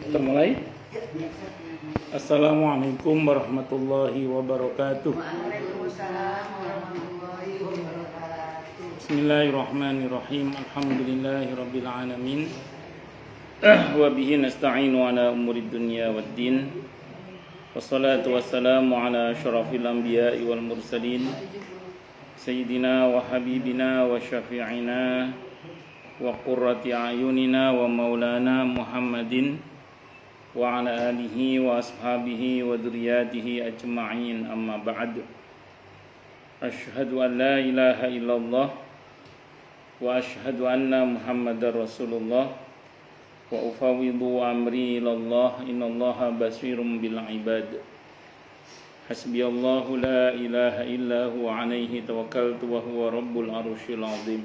Kita mulai. Assalamualaikum warahmatullahi wabarakatuh. Waalaikumsalam warahmatullahi wabarakatuh. Bismillahirrahmanirrahim. Alhamdulillahirabbil alamin. Wa bihi nasta'inu ala umurid dunya waddin. Wassalatu wassalamu ala asyrafil anbiya'i wal mursalin. Sayyidina wa habibina wa syafi'ina wa qurrati a'yunina wa maulana Muhammadin wa ala alihi wa ashabihi wa dzurriyyatihi ajma'in, amma ba'd. Asyhadu an la ilaha illallah wa asyhadu anna Muhammadar Rasulullah wa ufawwidu amri ilallah, innallaha basirum bil ibad. Hasbiyallahu la ilaha illa huwa alaihi tawakkaltu wa huwa rabbul arsyil azim.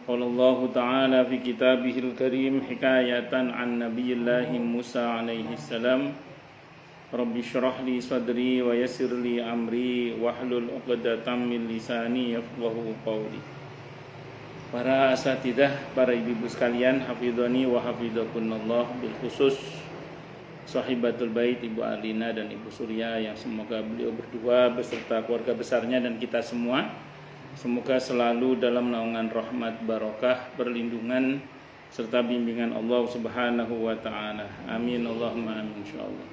Qala Allah ta'ala fi kitabihil karim hikayatan an nabiyillahi Musa alaihi salam. Rabbi syrah li sadri wa yassir li amri wahlul 'uqdatam min lisani yafqahu qawli. Para asatidzah, para ibu-ibu sekalian, hafidhani wa hafidhakunallah, bil khusus sahibatul bait Ibu Alina dan Ibu Surya, yang semoga beliau berdua beserta keluarga besarnya dan kita semua semoga selalu dalam naungan rahmat, barokah, perlindungan serta bimbingan Allah Subhanahu wa taala. Amin Allahumma amin insyaallah.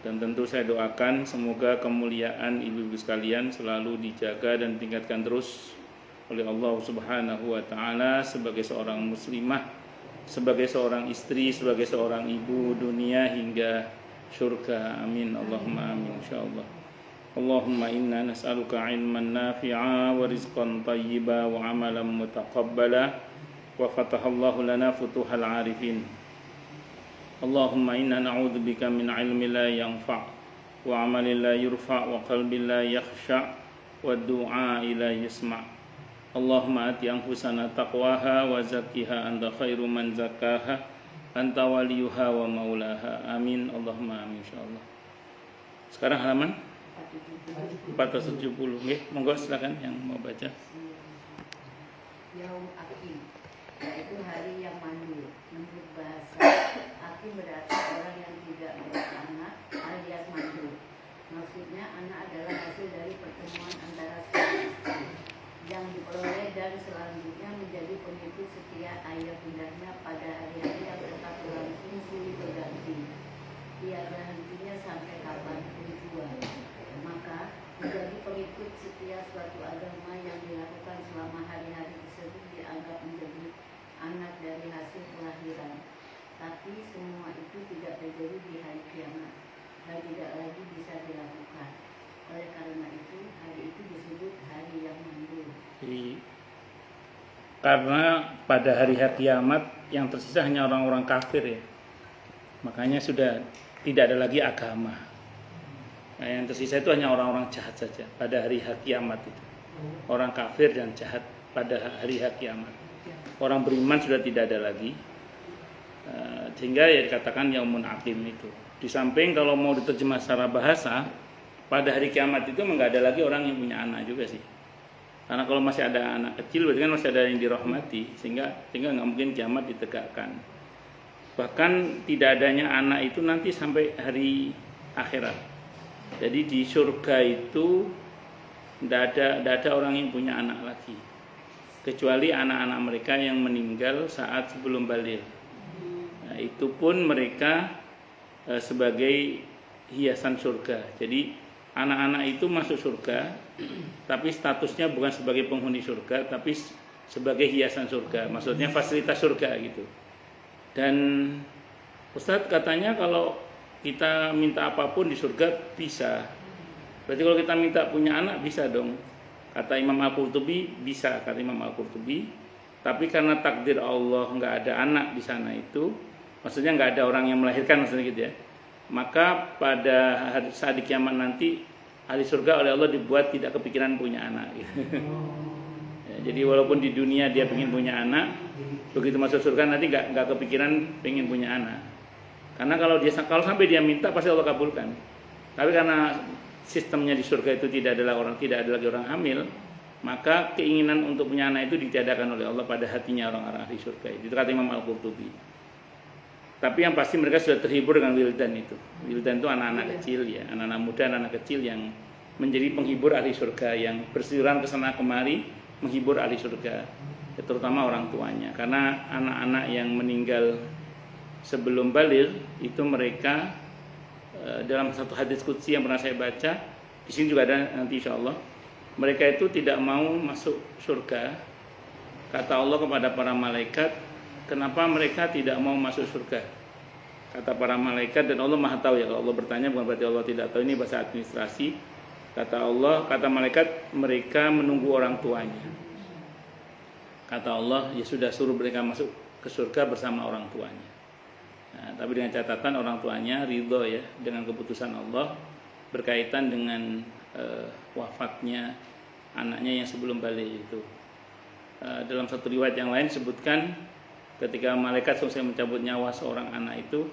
Dan tentu saya doakan semoga kemuliaan ibu-ibu sekalian selalu dijaga dan tingkatkan terus oleh Allah Subhanahu wa taala sebagai seorang muslimah, sebagai seorang istri, sebagai seorang ibu, dunia hingga surga. Amin Allahumma amin insyaallah. Allahumma inna nas'aluka ilman nafi'a wa rizqan tayyiba wa amalan mutaqabbala wa fatahallahu lana futuhal arifin. Allahumma inna na'udzubika min ilmin la yanfa' wa amalin la yurfa' wa qalbin la yakhsha' wa du'a la yusma'. Allahumma ati anfusana taqwaha wa zakkiha anta khairu man zakkaha anta waliyuha wa maulaha. Amin Allahumma amin insyaallah. Sekarang halaman 470. Nggih, monggo silakan yang mau baca. Yaum Akim, yaitu hari yang mandul. Menurut bahasa, Akim berarti orang yang tidak beranak alias mandul. Maksudnya anak adalah hasil dari pertemuan antara suami istri yang diperoleh dan selanjutnya menjadi pengikut setia ayah bundanya pada hari-hari yang tetap berlangsung silih berganti. Tiada hentinya sampai kapanpun jua. Maka menjadi pengikut setia suatu agama yang dilakukan selama hari-hari tersebut dianggap menjadi anak dari hasil kelahiran. Tapi semua itu tidak terjadi di hari kiamat dan tidak lagi bisa dilakukan. Oleh karena itu hari itu disebut hari yang mandul. Karena pada hari kiamat yang tersisa hanya orang-orang kafir ya, makanya sudah tidak ada lagi agama. Nah, yang tersisa itu hanya orang-orang jahat saja pada hari kiamat itu. Orang kafir dan jahat pada hari kiamat. Orang beriman sudah tidak ada lagi. Sehingga ya dikatakan yaumun aqim itu. Di samping kalau mau diterjemah secara bahasa, pada hari kiamat itu enggak ada lagi orang yang punya anak juga sih. Karena kalau masih ada anak kecil berarti kan masih ada yang dirahmati, sehingga enggak mungkin kiamat ditegakkan. Bahkan tidak adanya anak itu nanti sampai hari akhirat. Jadi di surga itu tidak ada orang yang punya anak lagi, kecuali anak-anak mereka yang meninggal saat sebelum baligh. Nah, itu pun mereka sebagai hiasan surga. Jadi anak-anak itu masuk surga, tapi statusnya bukan sebagai penghuni surga, tapi sebagai hiasan surga. Maksudnya fasilitas surga gitu. Dan Ustadz katanya kalau kita minta apapun di surga bisa. Berarti kalau kita minta punya anak bisa dong. Kata Imam Al-Qurtubi bisa, kata Imam Al-Qurtubi. Tapi karena takdir Allah nggak ada anak di sana itu, maksudnya nggak ada orang yang melahirkan maksudnya gitu ya. Maka pada saat di kiamat nanti ahli surga oleh Allah dibuat tidak kepikiran punya anak. Gitu. Ya, jadi walaupun di dunia dia pengen punya anak, begitu masuk surga nanti nggak kepikiran pengen punya anak. Karena kalau sampai dia minta pasti Allah kabulkan. Tapi karena sistemnya di surga itu tidak ada lagi orang hamil, maka keinginan untuk punya anak itu ditiadakan oleh Allah pada hatinya orang-orang ahli surga. Itu kata Imam Al-Qurtubi. Tapi yang pasti mereka sudah terhibur dengan wildan itu. Wildan itu anak-anak kecil ya, anak-anak muda, anak-anak kecil yang menjadi penghibur ahli surga, yang berseliweran ke sana kemari menghibur ahli surga, ya, terutama orang tuanya. Karena anak-anak yang meninggal sebelum baligh itu mereka dalam satu hadis qudsi yang pernah saya baca, di sini juga ada nanti insya Allah, mereka itu tidak mau masuk surga. Kata Allah kepada para malaikat, kenapa mereka tidak mau masuk surga? Kata para malaikat, dan Allah maha tahu ya, kalau Allah bertanya bukan berarti Allah tidak tahu, ini bahasa administrasi. Kata Allah, kata malaikat, mereka menunggu orang tuanya. Kata Allah, ya sudah, suruh mereka masuk ke surga bersama orang tuanya. Nah, tapi dengan catatan orang tuanya ridho ya dengan keputusan Allah berkaitan dengan wafatnya anaknya yang sebelum baligh itu. Dalam satu riwayat yang lain sebutkan ketika malaikat selesai mencabut nyawa seorang anak itu,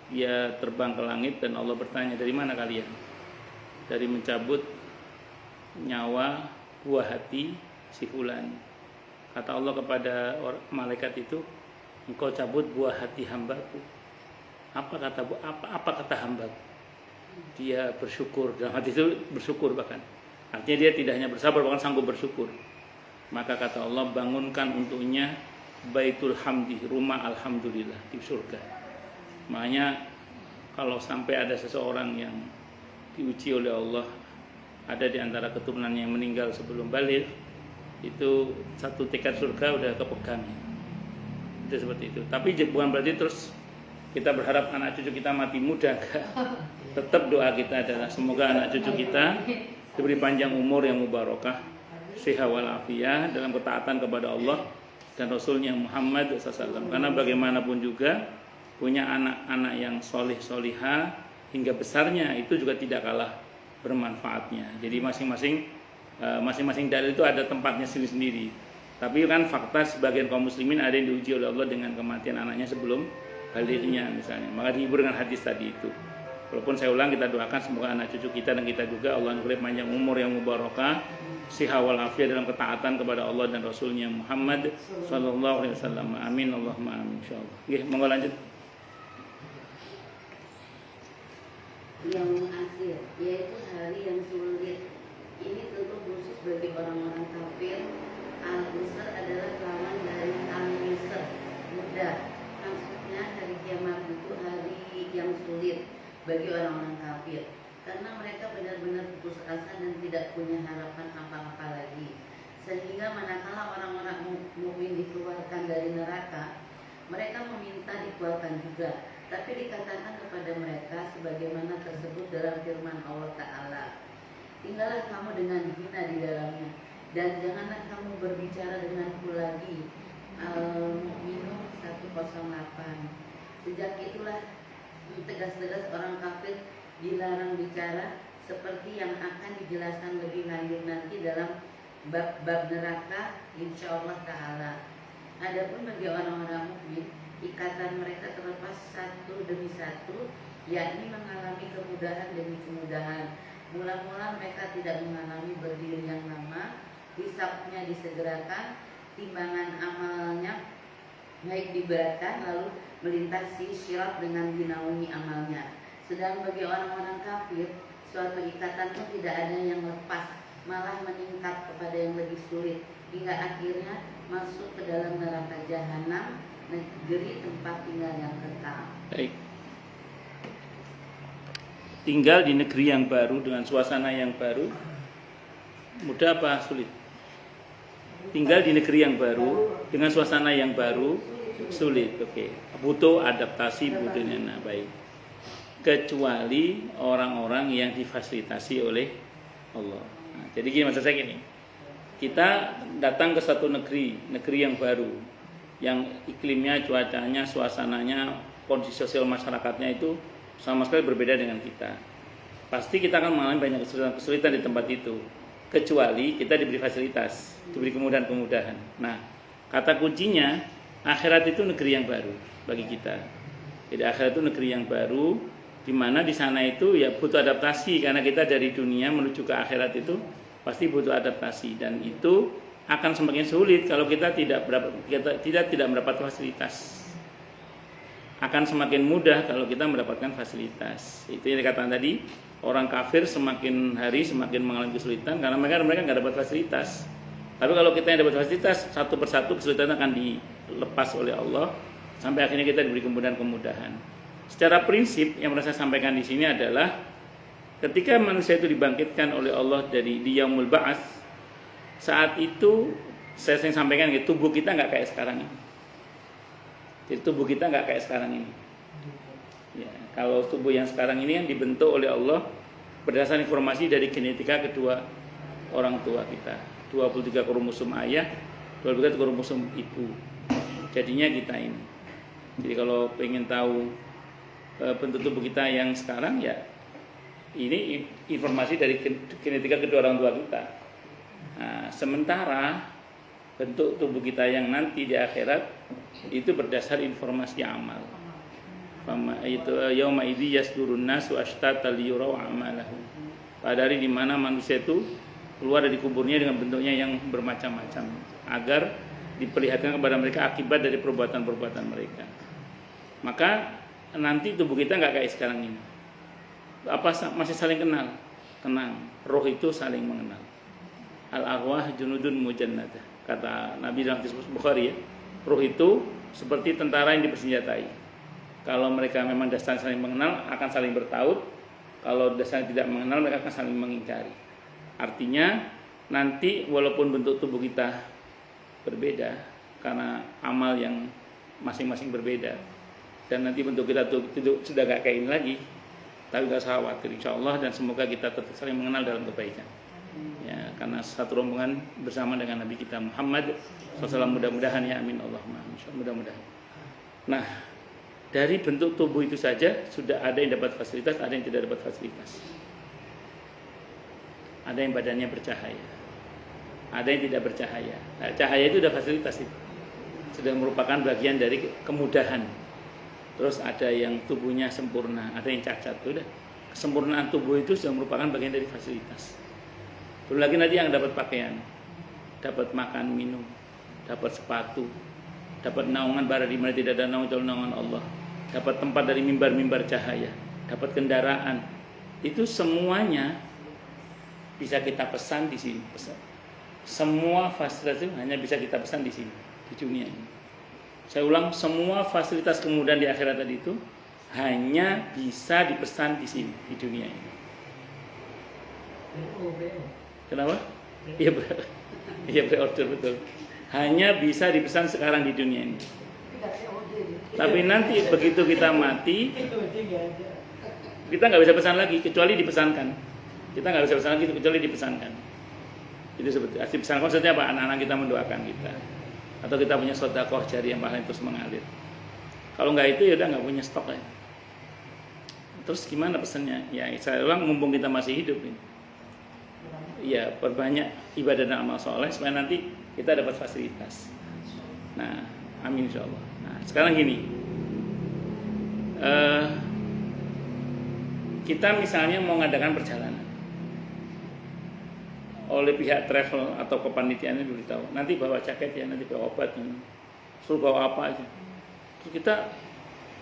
dia terbang ke langit dan Allah bertanya, dari mana kalian? Dari mencabut nyawa buah hati si fulan. Kata Allah kepada malaikat itu, engkau cabut buah hati hambaku. Apa kata hambaku? Dia bersyukur, dalam hati itu bersyukur bahkan. Artinya dia tidak hanya bersabar, bahkan sanggup bersyukur. Maka kata Allah, bangunkan untuknya Baitul Hamdi, rumah Alhamdulillah di surga. Makanya kalau sampai ada seseorang yang diuji oleh Allah, ada di antara keturunannya yang meninggal sebelum baligh, itu satu tiket surga udah kepegang. Itu seperti itu. Tapi bukan berarti terus kita berharap anak cucu kita mati muda. Tetap doa kita adalah semoga anak cucu kita diberi panjang umur yang mubarakah, sehat walafiat dalam ketaatan kepada Allah dan Rasulnya Muhammad SAW. Karena bagaimanapun juga punya anak-anak yang solih-solihah hingga besarnya itu juga tidak kalah bermanfaatnya. Jadi masing-masing dalil itu ada tempatnya sendiri-sendiri. Tapi kan fakta sebagian kaum muslimin ada yang diuji oleh Allah dengan kematian anaknya sebelum balighnya misalnya. Maka dihibur dengan hadis tadi itu. Walaupun saya ulang, kita doakan semoga anak cucu kita dan kita juga Allah memberi panjang umur yang mubarakah, siha wal afiat dalam ketaatan kepada Allah dan Rasulnya Muhammad sallallahu alaihi wasallam. Amin Allahumma amin insyaallah. Nggih, monggo lanjut. Yang akhir, yaitu hari yang sulit. Ini tentu khusus bagi orang-orang kafir. Al-Usr adalah lawan dari Al-Yusr, mudah. Maksudnya hari kiamat itu hari yang sulit bagi orang-orang kafir, karena mereka benar-benar putus asa dan tidak punya harapan apa-apa lagi. Sehingga manakala orang-orang mukmin dikeluarkan dari neraka, mereka meminta dikeluarkan juga. Tapi dikatakan kepada mereka sebagaimana tersebut dalam firman Allah Ta'ala, tinggallah kamu dengan hina di dalamnya, dan janganlah kamu berbicara denganku lagi. Al-Mu'minun 108. Sejak itulah tegas-tegas orang kafir dilarang bicara, seperti yang akan dijelaskan lebih lanjut nanti dalam bab neraka insyaallah ta'ala. Adapun bagi orang-orang mukmin, ikatan mereka terlepas satu demi satu, yakni mengalami kemudahan demi kemudahan. Mula-mula mereka tidak mengalami berdiri yang lama, hisabnya disegerakan, timbangan amalnya naik diberatkan, lalu melintasi syirat dengan dinaungi amalnya. Sedang bagi orang-orang kafir, suatu ikatan pun tidak ada yang lepas, malah meningkat kepada yang lebih sulit, hingga akhirnya masuk ke dalam neraka jahanam, negeri tempat tinggal yang kekal. Baik. Tinggal di negeri yang baru dengan suasana yang baru, mudah apa sulit? Tinggal di negeri yang baru dengan suasana yang baru, sulit. Oke. Butuh adaptasi, butuh baik. Kecuali orang-orang yang difasilitasi oleh Allah. Nah, jadi gini, maksud saya gini. Kita datang ke satu negeri yang baru, yang iklimnya, cuacanya, suasananya, kondisi sosial masyarakatnya itu sama sekali berbeda dengan kita. Pasti kita akan mengalami banyak kesulitan di tempat itu. Kecuali kita diberi fasilitas, diberi kemudahan-kemudahan. Nah, kata kuncinya akhirat itu negeri yang baru bagi kita. Jadi akhirat itu negeri yang baru, di mana di sana itu ya butuh adaptasi, karena kita dari dunia menuju ke akhirat itu pasti butuh adaptasi, dan itu akan semakin sulit kalau kita tidak mendapat fasilitas. akan semakin mudah kalau kita mendapatkan fasilitas. Itu yang dikatakan tadi, orang kafir semakin hari semakin mengalami kesulitan karena mereka nggak dapat fasilitas. Tapi kalau kita yang dapat fasilitas, satu persatu kesulitan akan dilepas oleh Allah sampai akhirnya kita diberi kemudahan-kemudahan. Secara prinsip yang saya sampaikan di sini adalah ketika manusia itu dibangkitkan oleh Allah di yaumul ba'ats, saat itu saya sering sampaikan gitu, tubuh kita nggak kayak sekarang ini. Jadi tubuh kita nggak kayak sekarang ini. Ya, kalau tubuh yang sekarang ini yang dibentuk oleh Allah berdasarkan informasi dari genetika kedua orang tua kita, 23 kromosom ayah, 23 kromosom ibu. Jadinya kita ini. Jadi kalau pengen tahu bentuk tubuh kita yang sekarang, ya ini informasi dari genetika kedua orang tua kita. Nah, sementara bentuk tubuh kita yang nanti di akhirat itu berdasar informasi amal. Itu yauma idzi yasdurun nasu ashtata liyuraw amalahum. Pada hari di mana manusia itu keluar dari kuburnya dengan bentuknya yang bermacam-macam agar diperlihatkan kepada mereka akibat dari perbuatan-perbuatan mereka. Maka nanti tubuh kita nggak kayak sekarang ini. Apa masih saling kenal? Tenang, roh itu saling mengenal. Al-arwah junudun mujannadah. Kata Nabi dalam hadis Bukhari, ya, roh itu seperti tentara yang dipersenjatai. Kalau mereka memang dasarnya saling mengenal, akan saling bertaut. Kalau dasarnya tidak mengenal, mereka akan saling mengingkari. Artinya nanti walaupun bentuk tubuh kita berbeda karena amal yang masing-masing berbeda, dan nanti bentuk kita tuh sudah gak kayak ini lagi, tapi gak usah khawatir, insya Allah, dan semoga kita tetap saling mengenal dalam kebaikan. Ya, karena satu rombongan bersama dengan Nabi kita Muhammad SAW, mudah-mudahan ya amin Allahumma mudah-mudahan. Nah, dari bentuk tubuh itu saja sudah ada yang dapat fasilitas, ada yang tidak dapat fasilitas. Ada yang badannya bercahaya, ada yang tidak bercahaya. Nah, cahaya itu sudah fasilitas, itu sudah merupakan bagian dari kemudahan. Terus ada yang tubuhnya sempurna, ada yang cacat. Sudah, kesempurnaan tubuh itu sudah merupakan bagian dari fasilitas. Belum lagi nanti yang dapat pakaian, dapat makan minum, dapat sepatu, dapat naungan bara di mana tidak ada naungan, naungan Allah, dapat tempat dari mimbar-mimbar cahaya, dapat kendaraan. Itu semuanya bisa kita pesan di sini. Semua fasilitas itu hanya bisa kita pesan di sini, di dunia ini. Saya ulang, semua fasilitas kemudahan di akhirat tadi itu hanya bisa dipesan di sini, di dunia ini. Kenapa? Iya pre-order, betul. Hanya bisa dipesan sekarang di dunia ini. Tapi nanti begitu kita mati, kita nggak bisa pesan lagi kecuali dipesankan. Kita nggak bisa pesan lagi kecuali dipesankan. Itu seperti dipesankan maksudnya apa? Anak-anak kita mendoakan kita, atau kita punya sedekah jari yang paling terus mengalir. Kalau nggak itu ya udah nggak punya stok ya. Terus gimana pesannya? Ya saya ulang, mumpung kita masih hidup ini, ya perbanyak ibadah dan amal soleh supaya nanti kita dapat fasilitas. Nah, amin insyaallah. Nah, sekarang gini, kita misalnya mau mengadakan perjalanan, oleh pihak travel atau kepanitiaannya diberitahu, nanti bawa jaket ya, nanti bawa obat, suruh bawa apa aja. Terus kita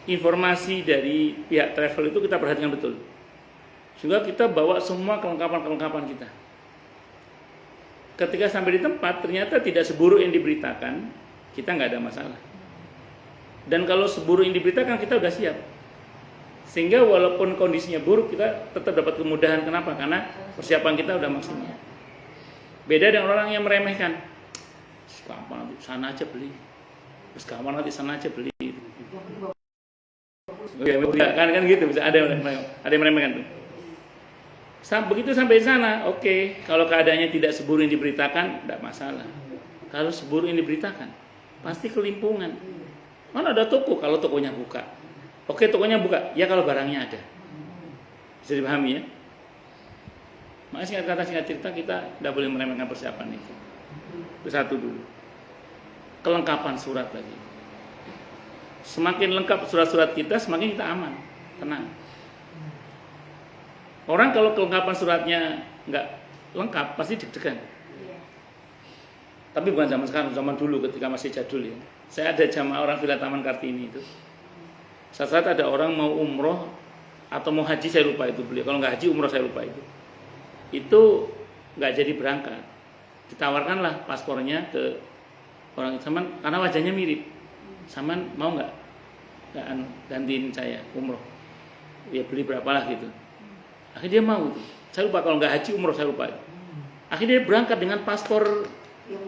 informasi dari pihak travel itu kita perhatikan betul, sehingga kita bawa semua kelengkapan kita. Ketika sampai di tempat ternyata tidak seburuk yang diberitakan, kita nggak ada masalah. Dan kalau seburuk yang diberitakan kita udah siap, sehingga walaupun kondisinya buruk kita tetap dapat kemudahan. Kenapa? Karena persiapan kita udah maksimal. Beda dengan orang yang meremehkan, gampang nanti sana aja beli, terus gampang nanti sana aja beli. Kan gitu, bisa ada yang meremehkan tuh. Begitu sampai di sana, oke. Kalau keadaannya tidak seburuk yang diberitakan, tidak masalah. Kalau seburuk yang diberitakan, pasti kelimpungan. Mana ada toko, kalau tokonya buka, oke, tokonya buka, ya kalau barangnya ada. Bisa dipahami ya? Makanya singkat cerita, kita tidak boleh meremehkan persiapan itu. Itu satu dulu. Kelengkapan surat lagi. Semakin lengkap surat-surat kita, semakin kita aman, tenang. Orang kalau kelengkapan suratnya nggak lengkap, pasti deg-degan. Tapi bukan zaman sekarang, zaman dulu ketika masih jadul ya. Saya ada jamaah orang Villa Taman Kartini itu. Saat-saat ada orang mau umroh atau mau haji, saya lupa itu beliau. Kalau nggak haji umroh saya lupa itu. Itu nggak jadi berangkat. Ditawarkanlah paspornya ke orang Saman karena wajahnya mirip. Saman mau nggak gantiin saya umroh? Ya beli berapalah gitu. Akhirnya dia mau tuh. Saya lupa kalau nggak haji umroh saya lupa. Akhirnya dia berangkat dengan paspor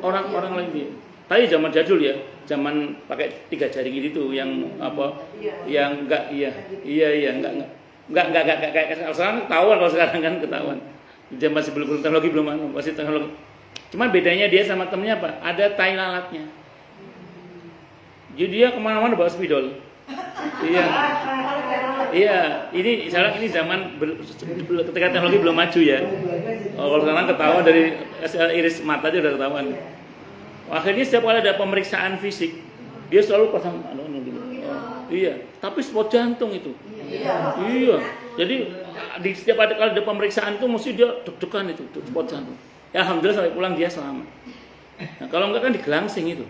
orang-orang lain dia. Tapi zaman jadul ya, zaman pakai 3 jari gitu yang apa? Yang enggak enggak kayak sekarang ketahuan, kalau sekarang kan ketahuan. Dia masih belum teknologi, belum masih teknologi. Cuman bedanya dia sama temennya apa? Ada tai lalatnya. Jadi dia kemana-mana bawa spidol. Iya, ini zaman ketika teknologi belum maju ya. Kalau sekarang ketahuan dari iris mata aja udah ketahuan. Akhirnya setiap kali ada pemeriksaan fisik, dia selalu pasang dulu. Iya, tapi spot jantung itu. Iya. Jadi di setiap kali ada pemeriksaan itu mesti dia deg-degan itu spot jantung. Ya alhamdulillah sampai pulang dia selamat. Nah, kalau enggak kan digelangsing itu.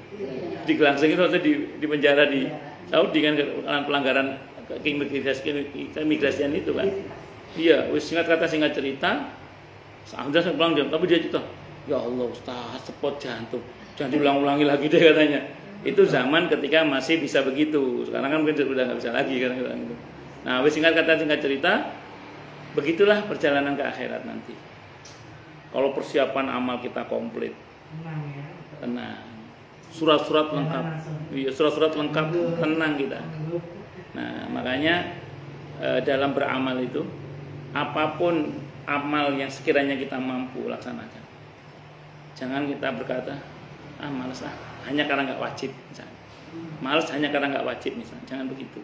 Digelangsing itu atau di penjara di Saudi kan pelanggaran keimigrasian itu kan. Iya, singkat kata singkat cerita, alhamdulillah sampai pulang dia, tapi dia cerita, ya Allah Ustaz, spot jantung. Jangan diulang-ulangi lagi deh katanya. Itu zaman ketika masih bisa begitu. Sekarang kan mungkin sudah nggak bisa lagi kan gitu. Nah, singkat kata singkat cerita, begitulah perjalanan ke akhirat nanti. Kalau persiapan amal kita komplit, tenang. Surat-surat lengkap, iya, surat-surat lengkap, tenang kita. Nah, makanya dalam beramal itu, apapun amal yang sekiranya kita mampu laksanakan. Jangan kita berkata, malas hanya karena nggak wajib misalnya. Malas hanya karena nggak wajib misalnya. Jangan begitu.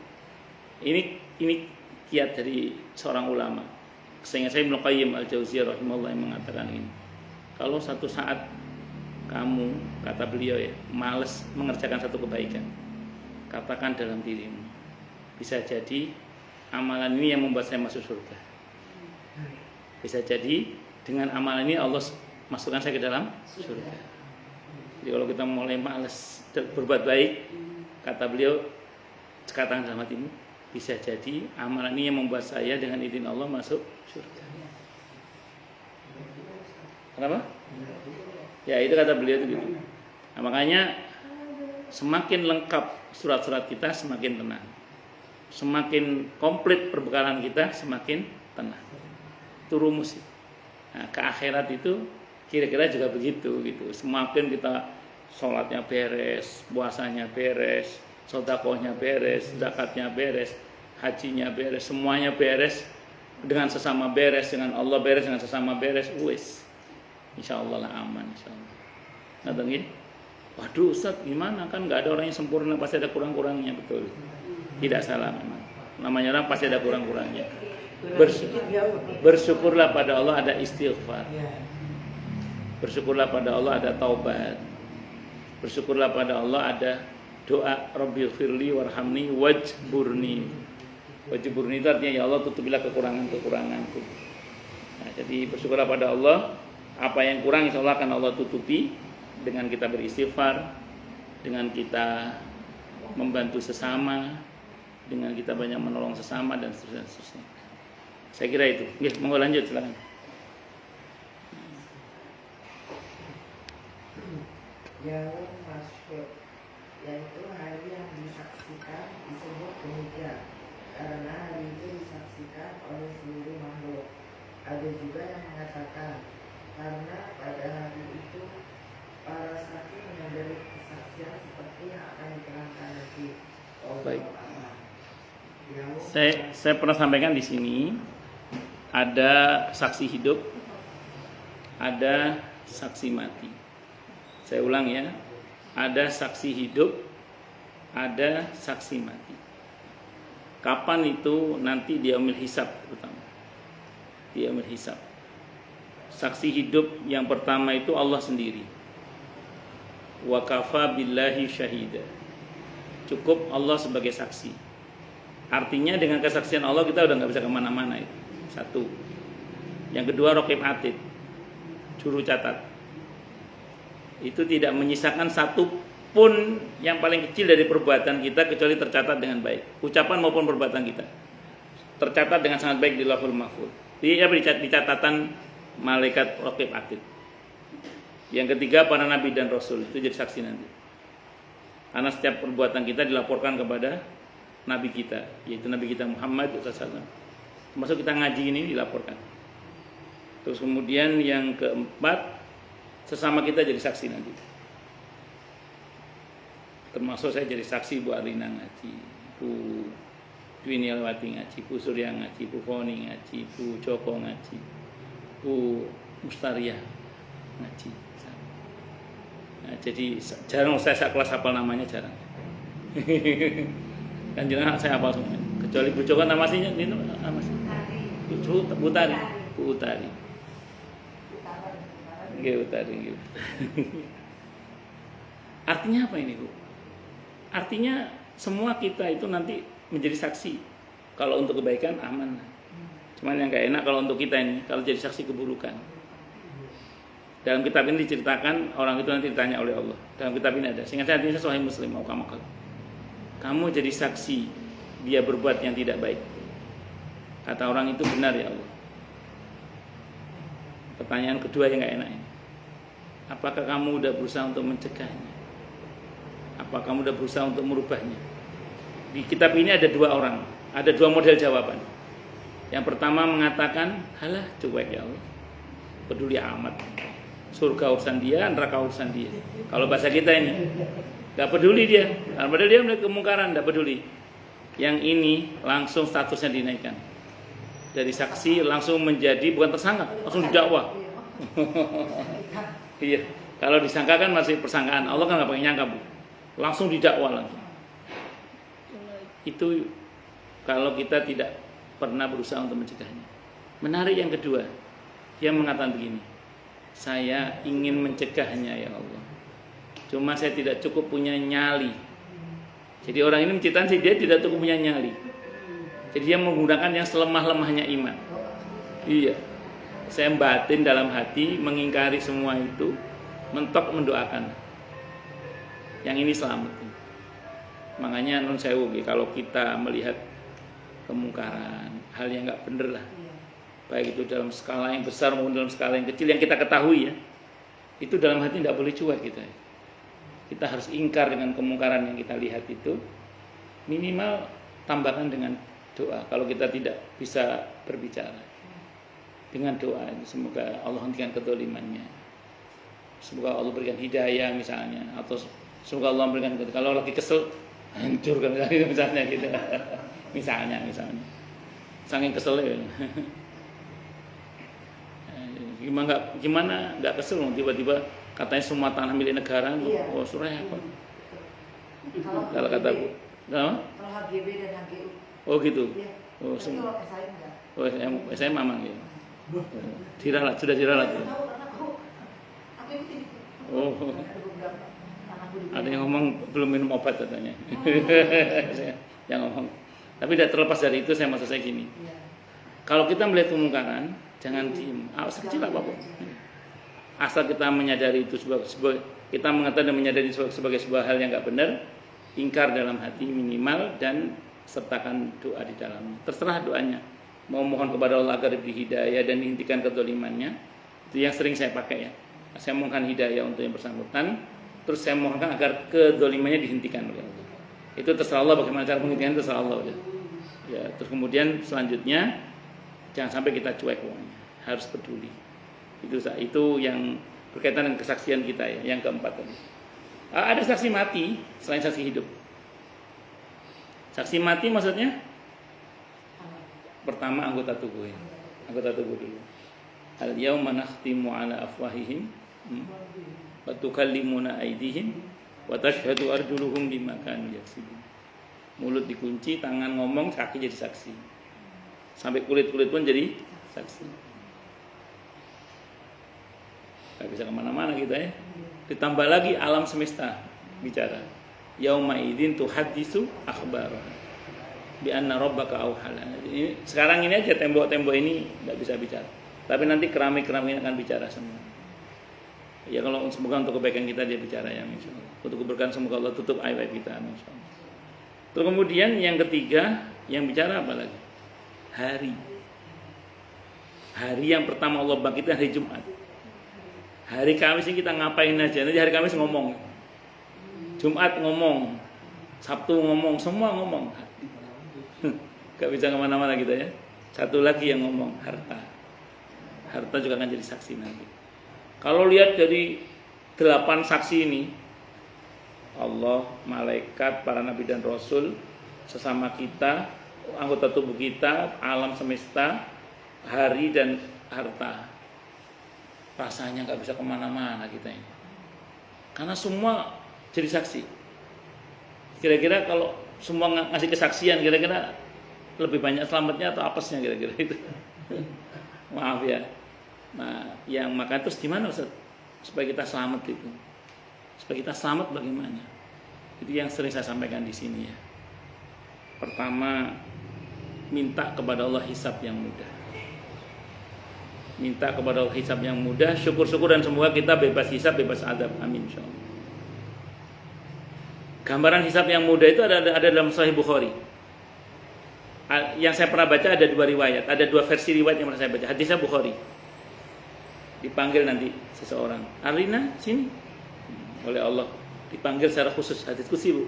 Ini kiat dari seorang ulama. Sehingga saya Ibnu Qayyim Al-Jauziyah rahimahullah yang mengatakan ini. Kalau satu saat kamu, kata beliau ya, malas mengerjakan satu kebaikan, katakan dalam dirimu, bisa jadi amalan ini yang membuat saya masuk surga. Bisa jadi dengan amalan ini Allah masukkan saya ke dalam surga. Jadi kalau kita mulai malas berbuat baik, kata beliau, katakan dalam hatimu, bisa jadi amalan ini yang membuat saya dengan izin Allah masuk surga. Kenapa? Ya itu kata beliau itu gitu. Nah, makanya semakin lengkap surat-surat kita semakin tenang. Semakin komplit perbekalan kita semakin tenang. Itu rumus. Nah, ke akhirat itu kira-kira juga begitu gitu. Semakin kita sholatnya beres, puasanya beres, sedekahnya beres, zakatnya beres, hajinya beres, semuanya beres, dengan sesama beres, dengan Allah beres, dengan sesama beres, wis. Insyaallah lah aman, insyaallah. Nggak gitu? Waduh Ustaz, gimana kan nggak ada orang yang sempurna, pasti ada kurang-kurangnya, betul. Tidak salah memang. Namanya orang pasti ada kurang-kurangnya. Bersyukurlah pada Allah ada istighfar. Bersyukurlah pada Allah ada taubat. Bersyukurlah pada Allah ada doa Rabbighfirli warhamni wajburni. Wajburni itu artinya ya Allah tutupilah kekurangan-kekuranganku. Nah, jadi bersyukurlah pada Allah, apa yang kurang insya Allah akan Allah tutupi dengan kita beristighfar, dengan kita membantu sesama, dengan kita banyak menolong sesama dan seterusnya. Saya kira itu. Oke, monggo lanjut silakan. Yaum Masyhur, yaitu hari yang disaksikan disebut demikian karena hari itu disaksikan oleh seluruh makhluk. Ada juga yang mengatakan karena pada hari itu para saksi menyadari kesaksian seperti yang akan diterangkan nanti. Baik. Saya pernah sampaikan di sini ada saksi hidup, ada saksi mati. Saya ulang ya, ada saksi hidup, ada saksi mati. Kapan itu? Nanti di yaumil hisab terutama. Di yaumil hisab. Saksi hidup yang pertama itu Allah sendiri. Wa kafa billahi syahida. Cukup Allah sebagai saksi. Artinya dengan kesaksian Allah kita udah nggak bisa kemana-mana itu. Satu. Yang kedua raqib atid, juru catat. Itu tidak menyisakan satu pun yang paling kecil dari perbuatan kita kecuali tercatat dengan baik. Ucapan maupun perbuatan kita tercatat dengan sangat baik di Lauhul Mahfuz. Di catatan malaikat Raqib Atid. Yang ketiga, para nabi dan rasul itu jadi saksi nanti. Karena setiap perbuatan kita dilaporkan kepada nabi kita, yaitu nabi kita Muhammad SAW. Termasuk kita ngaji ini dilaporkan. Terus kemudian yang keempat, sesama kita jadi saksi nanti. Termasuk saya jadi saksi Bu Arina ngaji, Bu Dwini Alwati ngaji, Bu Surya ngaji, Bu Foni ngaji, Bu Joko ngaji, Bu Mustaria ngaji. Nah, jadi jarang saya kelas hafal namanya, jarang. Kan jarang saya hafal semua. Kecuali Bu Joko nama aslinya itu apa sih? Bu Utari. Bu Utari. Utari. Artinya apa ini, Bu? Artinya semua kita itu nanti menjadi saksi. Kalau untuk kebaikan aman. Cuman yang gak enak kalau untuk kita ini, kalau jadi saksi keburukan. Dalam kitab ini diceritakan orang itu nanti ditanya oleh Allah. Dalam kitab ini ada. Seingat saya hadisnya Sahih Muslim. Kamu jadi saksi dia berbuat yang tidak baik. Kata orang itu, benar ya Allah. Pertanyaan kedua yang gak enak ini. Apakah kamu udah berusaha untuk mencegahnya? Apakah kamu udah berusaha untuk merubahnya? Di kitab ini ada dua orang. Ada dua model jawaban. Yang pertama mengatakan, halah cuek ya Allah. Peduli amat. Surga urusan dia, neraka urusan dia. Kalau bahasa kita ini, gak peduli dia. Padahal dia melihat kemungkaran, gak peduli. Yang ini langsung statusnya dinaikkan. Dari saksi langsung menjadi bukan tersangka, langsung didakwa. Iya. Kalau disangka kan masih persangkaan. Allah kan gak pakai nyangka, Bu. Langsung didakwa langsung. Itu kalau kita tidak pernah berusaha untuk mencegahnya. Menarik yang kedua, dia mengatakan begini. Saya ingin mencegahnya ya Allah. Cuma saya tidak cukup punya nyali. Jadi orang ini menceritakan sih dia tidak cukup punya nyali. Jadi dia menggunakan yang selemah-lemahnya iman. Iya. Saya batin dalam hati mengingkari semua itu, mentok mendoakan. Yang ini selamat. Makanya non sewu kalau kita melihat kemungkaran, hal yang nggak bener lah. Baik itu dalam skala yang besar maupun dalam skala yang kecil yang kita ketahui ya, itu dalam hati tidak boleh cuek kita harus ingkar dengan kemungkaran yang kita lihat itu. Minimal tambahkan dengan doa kalau kita tidak bisa berbicara, dengan doa semoga Allah hentikan kezalimannya, semoga Allah berikan hidayah misalnya, atau semoga Allah berikan, kalau lagi kesel hancurkan misalnya gitu. misalnya saking kesel ya. Gimana nggak kesel tiba-tiba katanya semua tanah milik negara. Iya. Oh surah apa? Kalau kata Bu, kalau HGB dan HGU. Oh gitu. Iya. Oh semua. Oh saya mamang ya. Diralat, sudah diralat. Oh. Ada yang ngomong belum minum obat katanya. Yang ngomong. Tapi tidak terlepas dari itu saya maksud saya gini. Kalau kita melihat kemungkaran, jangan diem. Sekecil apapun. Asal kita menyadari itu kita mengetahui dan menyadari sebagai sebuah hal yang nggak benar, ingkar dalam hati minimal dan sertakan doa di dalamnya. Terserah doanya. Mau mohon kepada Allah agar diberi hidayah dan dihentikan kezalimannya. Itu yang sering saya pakai ya. Saya mohonkan hidayah untuk yang bersangkutan, terus saya mohonkan agar kezalimannya dihentikan oleh Allah. Itu terserah Allah, bagaimana cara menghentikan terserah Allah. Ya, terus kemudian selanjutnya jangan sampai kita cuek, harus peduli. Itu yang berkaitan dengan kesaksian kita ya, yang keempat tadi. Ada saksi mati selain saksi hidup. Saksi mati maksudnya pertama anggota tubuh ya. Anggota tubuh dulu. Al yauma nakhtimu ala afwahihim wa tukallimuna aydihim wa tashhadu arjuluhum bima kanu yaksibun. Mulut dikunci, tangan ngomong, kaki jadi saksi. Sampai kulit-kulit pun jadi saksi. Gak bisa kemana-mana kita ya. Ditambah lagi alam semesta bicara. Yauma idzin tuhaddisu akhbara bi anna rabbaka auhala. Sekarang ini aja tembok-tembok ini enggak bisa bicara. Tapi nanti keramik-keramik ini akan bicara semua. Ya kalau semoga untuk kebaikan kita dia bicara ya, insyaallah. Untuk keberkahan semoga Allah tutup aib-aib kita, insyaallah. Terus kemudian yang ketiga yang bicara apa lagi? Hari. Hari yang pertama Allah bangkitkan hari Jumat. Hari Kamis ini kita ngapain aja? Nanti hari Kamis ngomong. Jumat ngomong. Sabtu ngomong, semua ngomong. Gak bisa kemana-mana kita ya. Satu lagi yang ngomong, harta. Harta juga akan jadi saksi nanti. Kalau lihat dari 8 saksi ini, Allah, malaikat, para nabi dan rasul, sesama kita, anggota tubuh kita, alam semesta, hari dan harta. Rasanya gak bisa kemana-mana kita ini. Karena semua jadi saksi. Kira-kira kalau semua ngasih kesaksian, kira-kira lebih banyak selamatnya atau apesnya kira-kira itu. Maaf ya. Nah, yang maka terus gimana Ustaz? Supaya kita selamat itu. Supaya kita selamat bagaimana? Itu yang sering saya sampaikan di sini ya. Pertama, minta kepada Allah hisab yang mudah. Minta kepada Allah hisab yang mudah, syukur-syukur dan semoga kita bebas hisab, bebas adab. Amin insyaallah. Gambaran hisab yang mudah itu ada dalam Sahih Bukhari. Yang saya pernah baca ada 2 riwayat, ada 2 versi riwayat yang pernah saya baca. Hadisnya Bukhari. Dipanggil nanti seseorang, Arina sini, oleh Allah dipanggil secara khusus, hadis kursi Bu,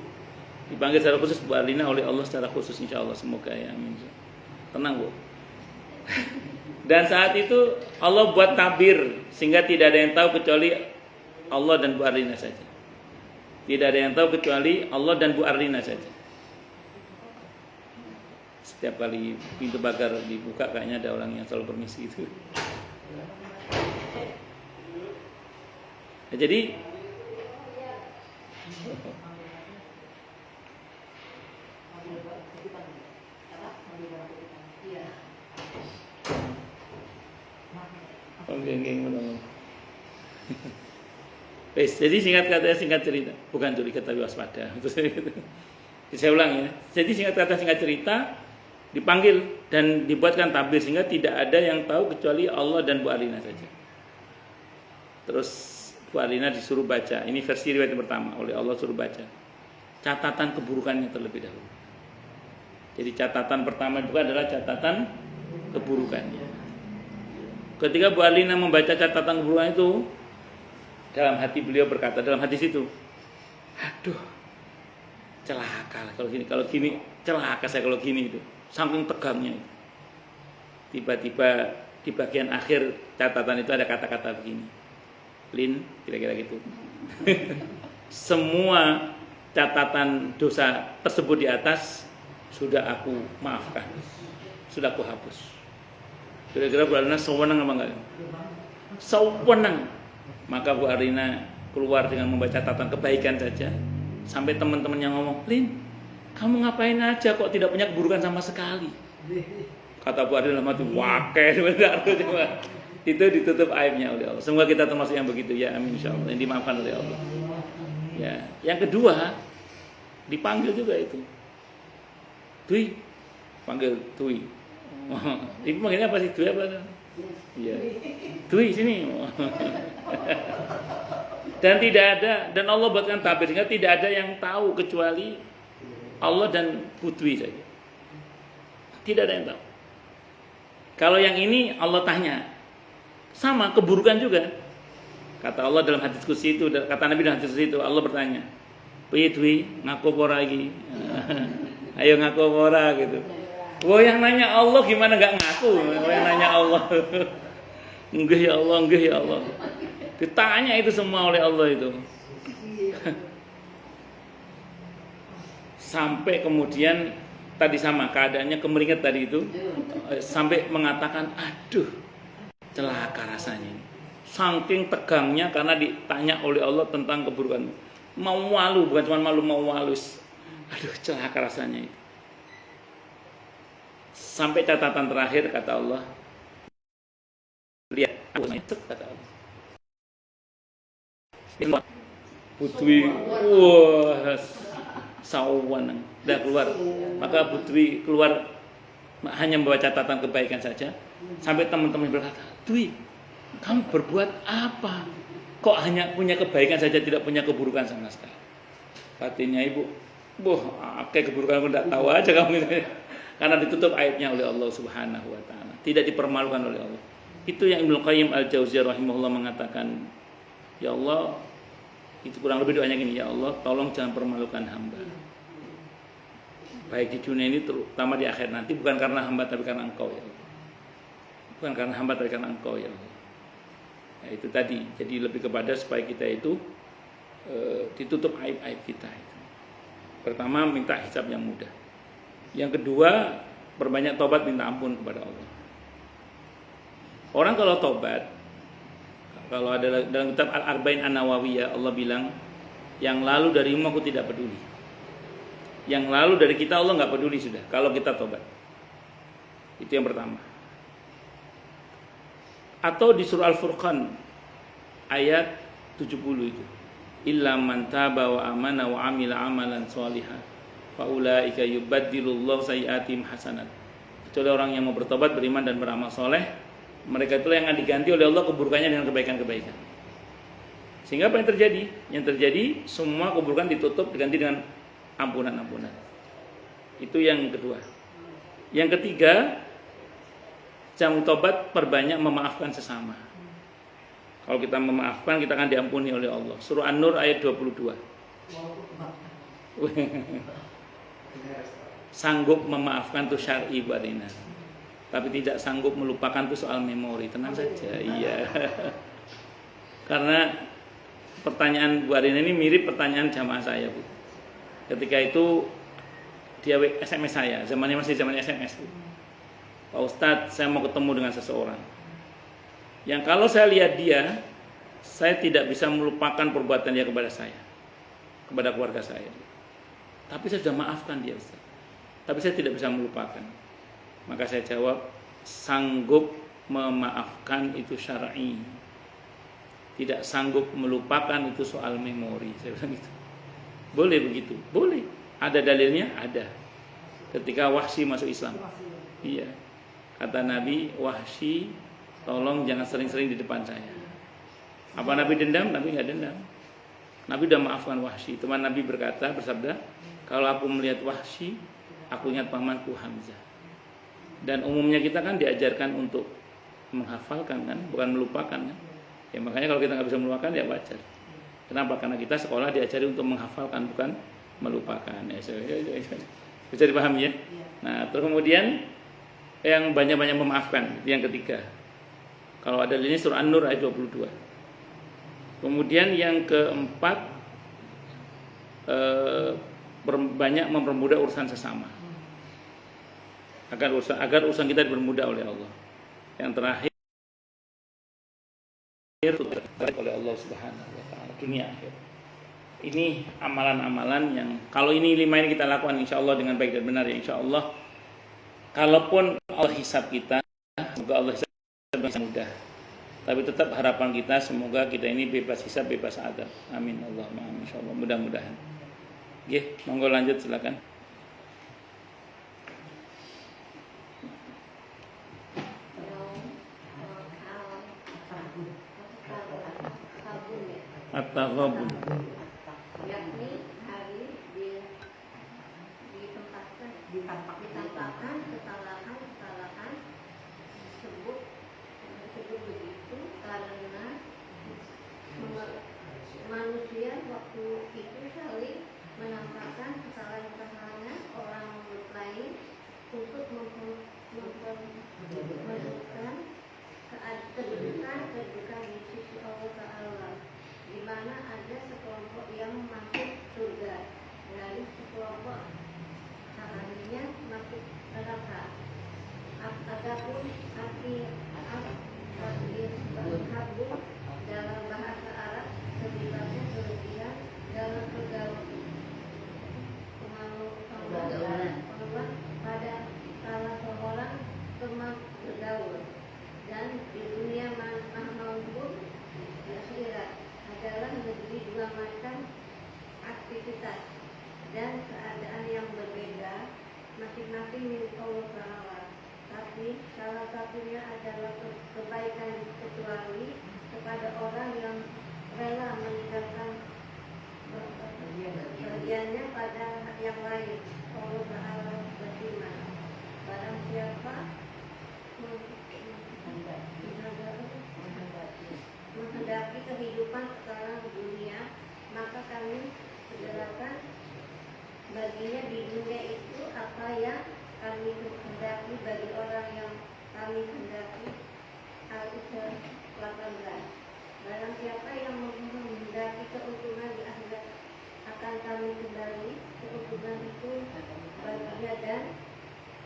dipanggil secara khusus Bu Arina oleh Allah secara khusus, insya Allah, semoga ya, amin. Tenang Bu. Dan saat itu Allah buat tabir sehingga tidak ada yang tahu kecuali Allah dan Bu Arina saja. Tidak ada yang tahu kecuali Allah dan Bu Arina saja. Setiap kali pintu pagar dibuka kayaknya ada orang yang selalu permisi itu. Nah, jadi jadi singkat kata singkat cerita, bukan curiga tapi waspada. Saya ulang ya. Jadi singkat kata singkat cerita, dipanggil dan dibuatkan tabir sehingga tidak ada yang tahu kecuali Allah dan Bu Arina saja. Terus Bu Arina disuruh baca. Ini versi riwayat yang pertama, oleh Allah suruh baca catatan keburukannya terlebih dahulu. Jadi catatan pertama juga adalah catatan keburukannya. Ketika Bu Arina membaca catatan keburukan itu, dalam hati beliau berkata dalam hadis itu, aduh, celaka kalau gini celaka saya kalau gini itu, saking tegangnya itu. Tiba-tiba di bagian akhir catatan itu ada kata-kata begini, Lin, kira-kira gitu. Semua catatan dosa tersebut di atas sudah aku maafkan, sudah aku hapus. Kira-kira Bu Arina sewenang apa enggak? Sewenang. Maka Bu Arina keluar dengan membaca catatan kebaikan saja. Sampai teman-teman yang ngomong, Lin, kamu ngapain aja kok tidak punya keburukan sama sekali? Kata Bu Arina mati, wakil. Itu ditutup aibnya oleh Allah. Semoga kita termasuk yang begitu ya, amin insyaallah, yang dimaafkan oleh Allah. Ya, yang kedua dipanggil juga itu. Dwi, panggil Dwi. Ibu manggilnya apa sih? Dwi apa? Iya. Dwi sini. Dan tidak ada, dan Allah buatkan tabir sehingga tidak ada yang tahu kecuali Allah dan Putri saja. Tidak ada yang tahu. Kalau yang ini Allah tanya, sama keburukan juga. Kata Allah dalam hadis kursi itu, kata Nabi dalam hadis kursi itu, Allah bertanya, "Piye Dwi, ngaku ora iki?" Ayo ngaku ora gitu. Wah, yang nanya Allah gimana enggak ngaku? Yang nanya Allah. Enggak ya Allah, enggak ya Allah. Ditanya itu semua oleh Allah itu. Sampai kemudian tadi sama keadaannya kemeringat tadi itu, sampai mengatakan, aduh, celaka rasanya. Saking tegangnya karena ditanya oleh Allah tentang keburukan. Mau malu, bukan cuma malu, mau malu. Aduh, celaka rasanya itu. Sampai catatan terakhir kata Allah, lihat, kata Allah. Putri, wah, sawan, dah keluar. Maka Putri keluar hanya membawa catatan kebaikan saja. Sampai teman-teman berkata, Dwi, kamu berbuat apa? kok hanya punya kebaikan saja, tidak punya keburukan sama sekali. Batinnya ibu, kayak keburukan aku tidak tahu aja kamu ini. Karena ditutup aibnya oleh Allah Subhanahu wa taala, tidak dipermalukan oleh Allah. Itu yang Ibnu Qayyim Al-Jauziyah rahimahullah mengatakan, ya Allah, itu kurang lebih doanya gini, ya Allah, tolong jangan permalukan hamba. Baik di dunia ini terutama di akhir nanti, bukan karena hamba tapi karena Engkau ya Allah. Bukan karena hamba tapi karena Engkau ya Allah. Nah, itu tadi, jadi lebih kepada supaya kita itu ditutup aib-aib kita itu. Pertama, minta hisab yang mudah. Yang kedua, perbanyak tobat, minta ampun kepada Allah. Orang kalau tobat, kalau ada dalam kitab Al-Arba'in An-Nawawiyah, Allah bilang, yang lalu darimu aku tidak peduli. Yang lalu dari kita Allah nggak peduli sudah, kalau kita tobat. Itu yang pertama. Atau di surah Al-Furqan ayat 70 itu, illa man taba wa amana wa amila amalan sholihan fa ulaika yubaddilullahu sayyi'atihim hasanat. Kecuali orang yang mau bertobat, beriman dan beramal soleh, mereka itulah yang akan diganti oleh Allah keburukannya dengan kebaikan-kebaikan. Sehingga apa yang terjadi? Yang terjadi semua keburukan ditutup, diganti dengan ampunan-ampunan. Itu yang kedua. Yang ketiga, jamu tobat, perbanyak memaafkan sesama. Kalau kita memaafkan, kita akan diampuni oleh Allah. Surah An-Nur ayat 22. Sanggup memaafkan itu syar'i buat ini. Tapi tidak sanggup melupakan itu soal memori. Tenang saja. Iya. Karena pertanyaan Bu Arina ini mirip pertanyaan jamaah saya, Bu. Ketika itu dia SMS saya, zamannya masih zaman SMS, Bu. Pak Ustadz, saya mau ketemu dengan seseorang yang kalau saya lihat dia, saya tidak bisa melupakan perbuatan dia kepada saya, kepada keluarga saya. Tapi saya sudah maafkan dia, Ustaz. Tapi saya tidak bisa melupakan. Maka saya jawab, sanggup memaafkan itu syar'i. Tidak sanggup melupakan itu soal memori. Saya bilang gitu. Boleh begitu? Boleh. Ada dalilnya? Ada. Ketika Wahsy masuk Islam. Iya. Kata Nabi, Wahsy, tolong jangan sering-sering di depan saya. Apa Nabi dendam? Nabi nggak dendam. Nabi udah maafkan Wahsy. Teman Nabi bersabda, kalau aku melihat Wahsy, aku ingat pamanku Hamzah. Dan umumnya kita kan diajarkan untuk menghafalkan kan, bukan melupakan kan. Ya makanya kalau kita nggak bisa melupakan ya wajar. Kenapa? Karena kita sekolah diajari untuk menghafalkan, bukan melupakan. Ya, bisa dipahami ya? Nah, terus kemudian yang banyak-banyak memaafkan, yang ketiga. Kalau ada ini surah An-Nur ayat 22. Kemudian yang keempat, banyak mempermudah urusan sesama. Agar urusan kita dipermudah oleh Allah. Yang terakhir oleh Allah Subhanahu wa taala, dunia akhir. Ini amalan-amalan yang kalau ini 5 ini kita lakukan insya Allah dengan baik dan benar ya insya Allah. Kalaupun Allah hisab kita, semoga Allah hisab dengan mudah. Tapi tetap harapan kita semoga kita ini bebas hisab, bebas adab. Amin Allahumma amin insyaallah, mudah-mudahan. Nggih, monggo lanjut silakan. At-taghabun. Yakni hari ditampakkan kesalahan disebut begitu karena manusia waktu itu saling menampakkan kesalahan orang lain untuk menemukan kedudukan di sisi Allah Ta'ala, di mana ada sekelompok yang masuk surga dari sekelompok lainnya masuk neraka. Adapun arti habbu dalam bahasa Arab sebenarnya berlebihan dalam pergaulan pada salah seorang teman bergaul, dan di dunia maupun di akhirat adalah menjadi dua macam aktivitas dan keadaan yang berbeda masing-masing milik Allah Ta'ala. Tapi salah satunya adalah kebaikan kecuali kepada orang yang rela meninggalkan bagiannya pada yang lain. Allah Ta'ala berfirman, barang siapa menghendaki kehidupan sekarang dunia, maka kami segerakan baginya di dunia itu apa yang kami kehendaki bagi orang yang kami kehendaki. Al-Isra 18. Barang siapa yang menghendaki keuntungan di akhirat, akan kami kembali keuntungan itu baginya, dan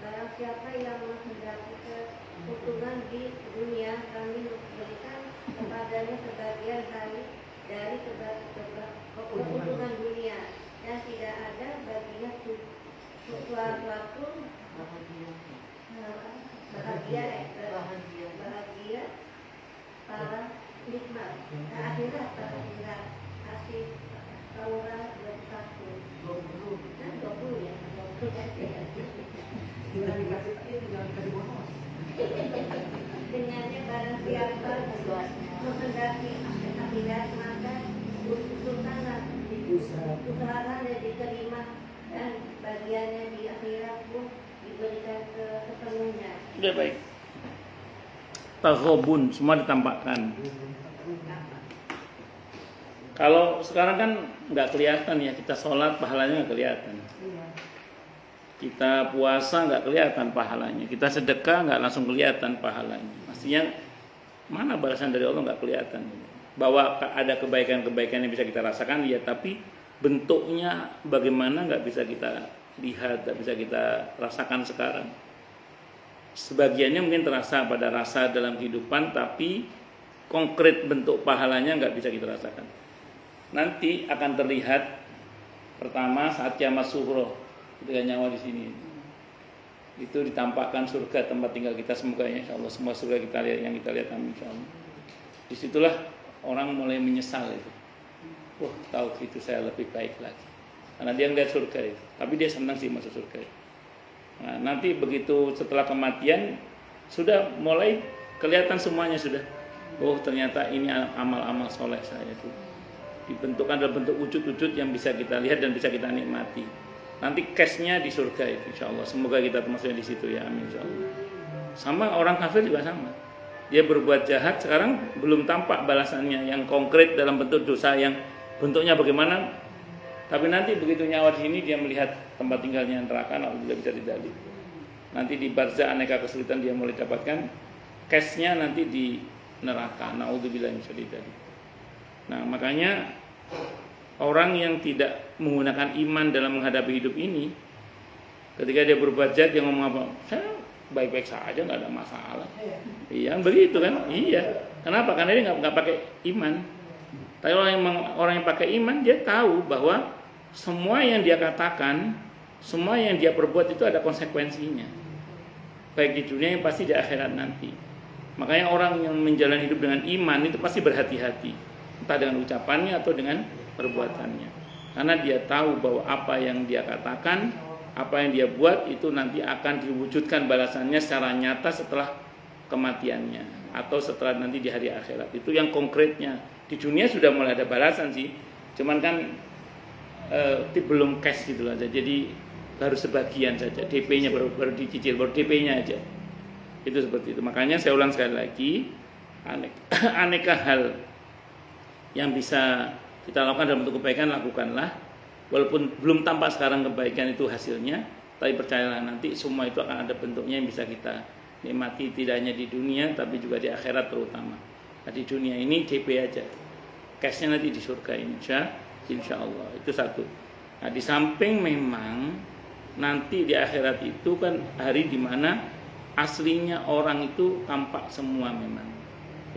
barang siapa yang menghendaki keuntungan di dunia, kami memberikan kepadanya sebagian hari dari keuntungan dunia, dan tidak ada baginya suatu bahagia para nikmat akhirat akhirat kasih Taurah 21 dan 20 ya. Dengannya barang siapa menghendaki akhirat, maka usahakanlah usahakan dan diterima, dan bagiannya di akhirat pun diberikan sepenuhnya. Sudah baik. Taghobun, semua ditampakkan. Kalau sekarang kan nggak kelihatan ya, kita sholat pahalanya nggak kelihatan. Kita puasa nggak kelihatan pahalanya. Kita sedekah nggak langsung kelihatan pahalanya. Pastinya mana balasan dari Allah nggak kelihatan. Bahwa ada kebaikan-kebaikan yang bisa kita rasakan ya, tapi bentuknya bagaimana nggak bisa kita lihat, nggak bisa kita rasakan sekarang. Sebagiannya mungkin terasa pada rasa dalam kehidupan, tapi konkret bentuk pahalanya nggak bisa kita rasakan. Nanti akan terlihat pertama saat kiamat sughra, ketika nyawa di sini itu ditampakkan surga tempat tinggal kita, semoga ya insyaallah semua surga kita lihat, yang kita lihat, amin insyaallah. Disitulah orang mulai menyesal itu. Wah, tahu itu saya lebih baik lagi. Karena dia ngeliat surga itu, tapi dia senang sih masuk surga itu. Nah, nanti begitu setelah kematian sudah mulai kelihatan semuanya sudah. Oh, ternyata ini amal-amal soleh saya itu dibentukkan dalam bentuk wujud-wujud yang bisa kita lihat dan bisa kita nikmati. Nanti cashnya di surga itu insyaallah. Semoga kita termasuknya di situ ya, amin insyaallah. Sama orang kafir juga sama. Dia berbuat jahat, sekarang belum tampak balasannya yang konkret dalam bentuk dosa yang bentuknya bagaimana. Tapi nanti begitu nyawa di sini dia melihat tempat tinggalnya neraka, alhamdulillah bisa didalik. Nanti di barzah aneka kesulitan dia mulai dapatkan, cashnya nanti di neraka, naudzubillah min dzalik. Nah, makanya orang yang tidak menggunakan iman dalam menghadapi hidup ini, ketika dia berbuat jahat dia ngomong apa? Saya baik-baik saja, nggak ada masalah. Iya, begitu kan? Iya. Kenapa? Karena dia nggak pakai iman. Tapi orang yang pakai iman, dia tahu bahwa semua yang dia katakan, semua yang dia perbuat itu ada konsekuensinya, baik di dunia yang pasti di akhirat nanti. Makanya orang yang menjalani hidup dengan iman itu pasti berhati-hati, entah dengan ucapannya atau dengan perbuatannya, karena dia tahu bahwa apa yang dia katakan, apa yang dia buat itu nanti akan diwujudkan balasannya secara nyata setelah kematiannya atau setelah nanti di hari akhirat. Itu yang konkretnya. Di dunia sudah mulai ada balasan sih, cuman kan belum cash gitu aja. Jadi baru sebagian saja, DP-nya baru dicicil, baru DP-nya aja. Itu seperti itu. Makanya saya ulang sekali lagi, aneka hal yang bisa kita lakukan dalam bentuk kebaikan, lakukanlah. Walaupun belum tampak sekarang kebaikan itu hasilnya, tapi percayalah nanti semua itu akan ada bentuknya yang bisa kita nikmati, tidak hanya di dunia tapi juga di akhirat terutama. Nah, di dunia ini DP aja, cashnya nanti di surga insya Allah. Itu satu. Nah, di samping memang nanti di akhirat itu kan hari dimana aslinya orang itu tampak semua memang.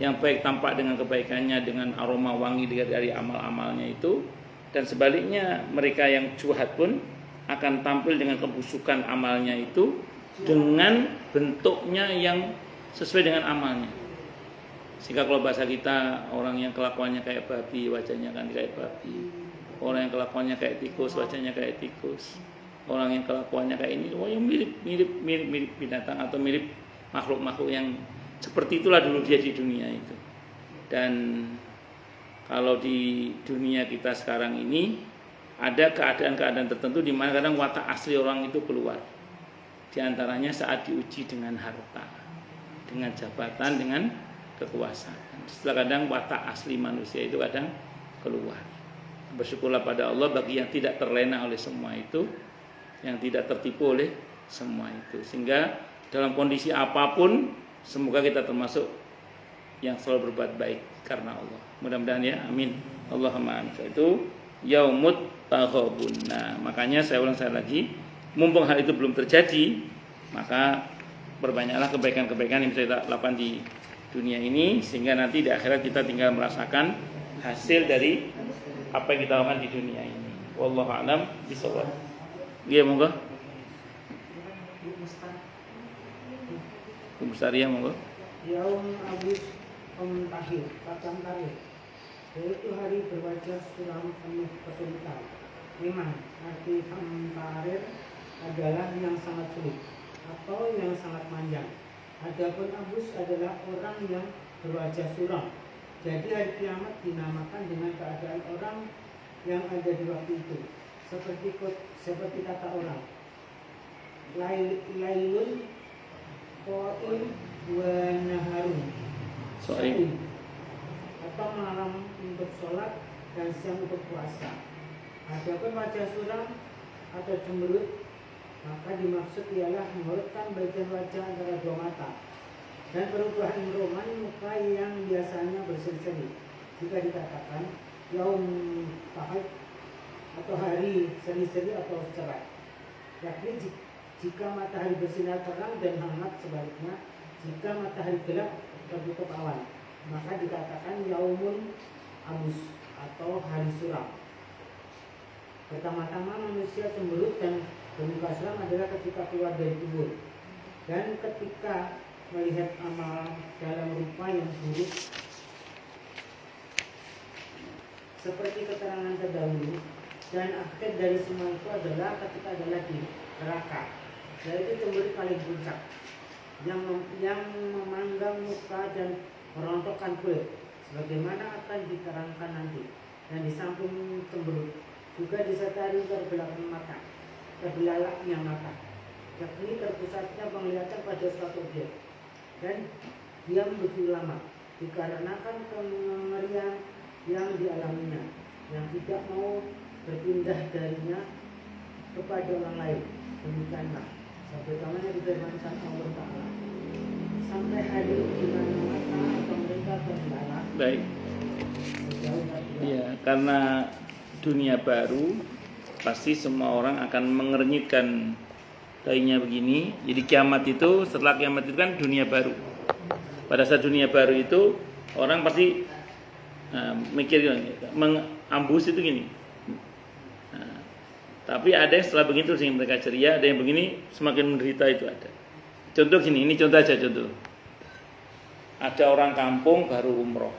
Yang baik tampak dengan kebaikannya, dengan aroma wangi dari amal-amalnya itu. Dan sebaliknya mereka yang jahat pun akan tampil dengan kebusukan amalnya itu, dengan bentuknya yang sesuai dengan amalnya. Sehingga kalau bahasa kita, orang yang kelakuannya kayak babi, wajahnya kan kayak babi. Orang yang kelakuannya kayak tikus, wajahnya kayak tikus. Orang yang kelakuannya kayak ini, yang mirip binatang atau mirip makhluk-makhluk yang seperti itulah dulu dia di dunia itu. Dan kalau di dunia kita sekarang ini ada keadaan-keadaan tertentu di mana kadang watak asli orang itu keluar. Di antaranya saat diuji dengan harta, dengan jabatan, dengan kekuasaan. Setelah kadang watak asli manusia itu kadang keluar. Bersyukurlah pada Allah bagi yang tidak terlena oleh semua itu, yang tidak tertipu oleh semua itu. Sehingga dalam kondisi apapun, semoga kita termasuk yang selalu berbuat baik karena Allah. Mudah-mudahan ya, amin. Allahumma amin. Itu yaumut taghabun. Nah, makanya saya ulang lagi, mumpung hal itu belum terjadi, maka perbanyaklah kebaikan-kebaikan yang bisa kita lakukan di dunia ini, sehingga nanti di akhirat kita tinggal merasakan hasil dari apa yang kita lakukan di dunia ini. Wallahu a'lam bishawab. Iya, monggo. Umustaria monggo. Yaum Abis Tahir, Pakan Tarikh, yaitu hari berwajah suram penuh kesulitan. Memang arti Tahir adalah yang sangat sulit atau yang sangat panjang. Adapun Abus adalah orang yang berwajah suram. Jadi hari kiamat dinamakan dengan keadaan orang yang ada di waktu itu. Seperti kata orang, Lailun Qa'im wa naharun Sorry. atau malam untuk sholat dan siang untuk puasa. Adapun wajah suram atau cemberut, maka dimaksud ialah mengurutkan bagian wajah antara dua mata dan perubahan roman muka yang biasanya berseri-seri. Jika dikatakan yaum tahid atau hari seri-seri atau cerah, yakni jika matahari bersinar terang dan hangat, sebaliknya jika matahari gelap tertutup awan, maka dikatakan yaumun abus atau hari suram. Pertama-tama manusia cemberut dan bermuka suram adalah ketika keluar dari kubur dan ketika melihat amal dalam rupa yang buruk, seperti keterangan terdahulu. Dan akhir dari semua itu adalah ketika adalah di neraka, yaitu cemberut paling puncak yang memanggang muka dan merontokkan kulit, sebagaimana akan diterangkan nanti. Dan di samping cemberut juga disertai terbelalaknya mata, yakni terpusatnya penglihatan pada suatu objek, dan diam begitu lama dikarenakan kengerian yang dialaminya, yang tidak mau berpindah darinya kepada orang lain. Demikianlah sebagaimana difirmankan Allah Ta'ala, sampai hari di mana mata atau mereka terbelalak. Baik. Ya, karena dunia baru, pasti semua orang akan mengernyitkan dahinya begini. Jadi kiamat itu, setelah kiamat itu kan dunia baru. Pada saat dunia baru itu, orang pasti mikir mengambus itu gini. Tapi ada yang setelah begitu sehingga mereka ceria, ada yang begini semakin menderita, itu ada. Contoh gini, ini contoh aja contoh. Ada orang kampung baru umroh,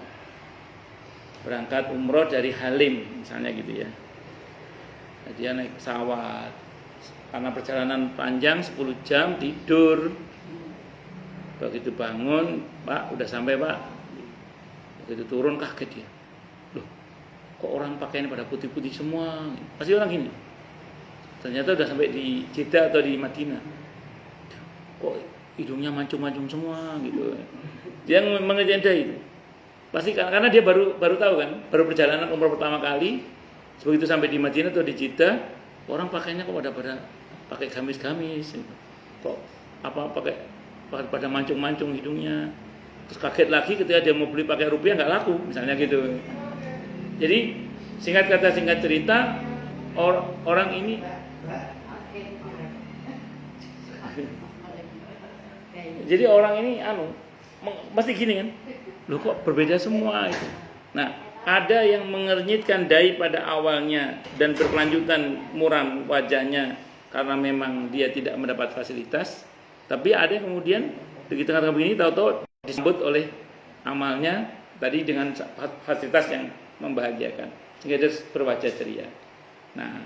berangkat umroh dari Halim misalnya gitu ya. Dia naik pesawat, karena perjalanan panjang 10 jam, tidur. Begitu bangun, Pak udah sampai Pak. Begitu turun kaget dia. Loh, kok orang pakainya pada putih-putih semua? Pasti orang gini. Ternyata udah sampai di Jeddah atau di Madinah. Kok hidungnya mancung-mancung semua gitu. Dia mengerjain itu. Pasti karena dia baru tahu kan, baru perjalanan umroh pertama kali. Begitu sampai di Madinah atau di Jeddah, orang pakainya kok pada pakai gamis-gamis. Kok pada mancung-mancung hidungnya. Terus kaget lagi ketika dia mau beli pakai rupiah nggak laku, misalnya gitu. Jadi singkat cerita, orang ini jadi orang ini mesti gini kan, loh kok berbeda semua itu. Nah, ada yang mengernyitkan dahi pada awalnya dan berkelanjutan muram wajahnya karena memang dia tidak mendapat fasilitas. Tapi ada yang kemudian di tengah-tengah begini tahu-tahu disambut oleh amalnya tadi dengan fasilitas yang membahagiakan, sehingga dia berwajah ceria. Nah,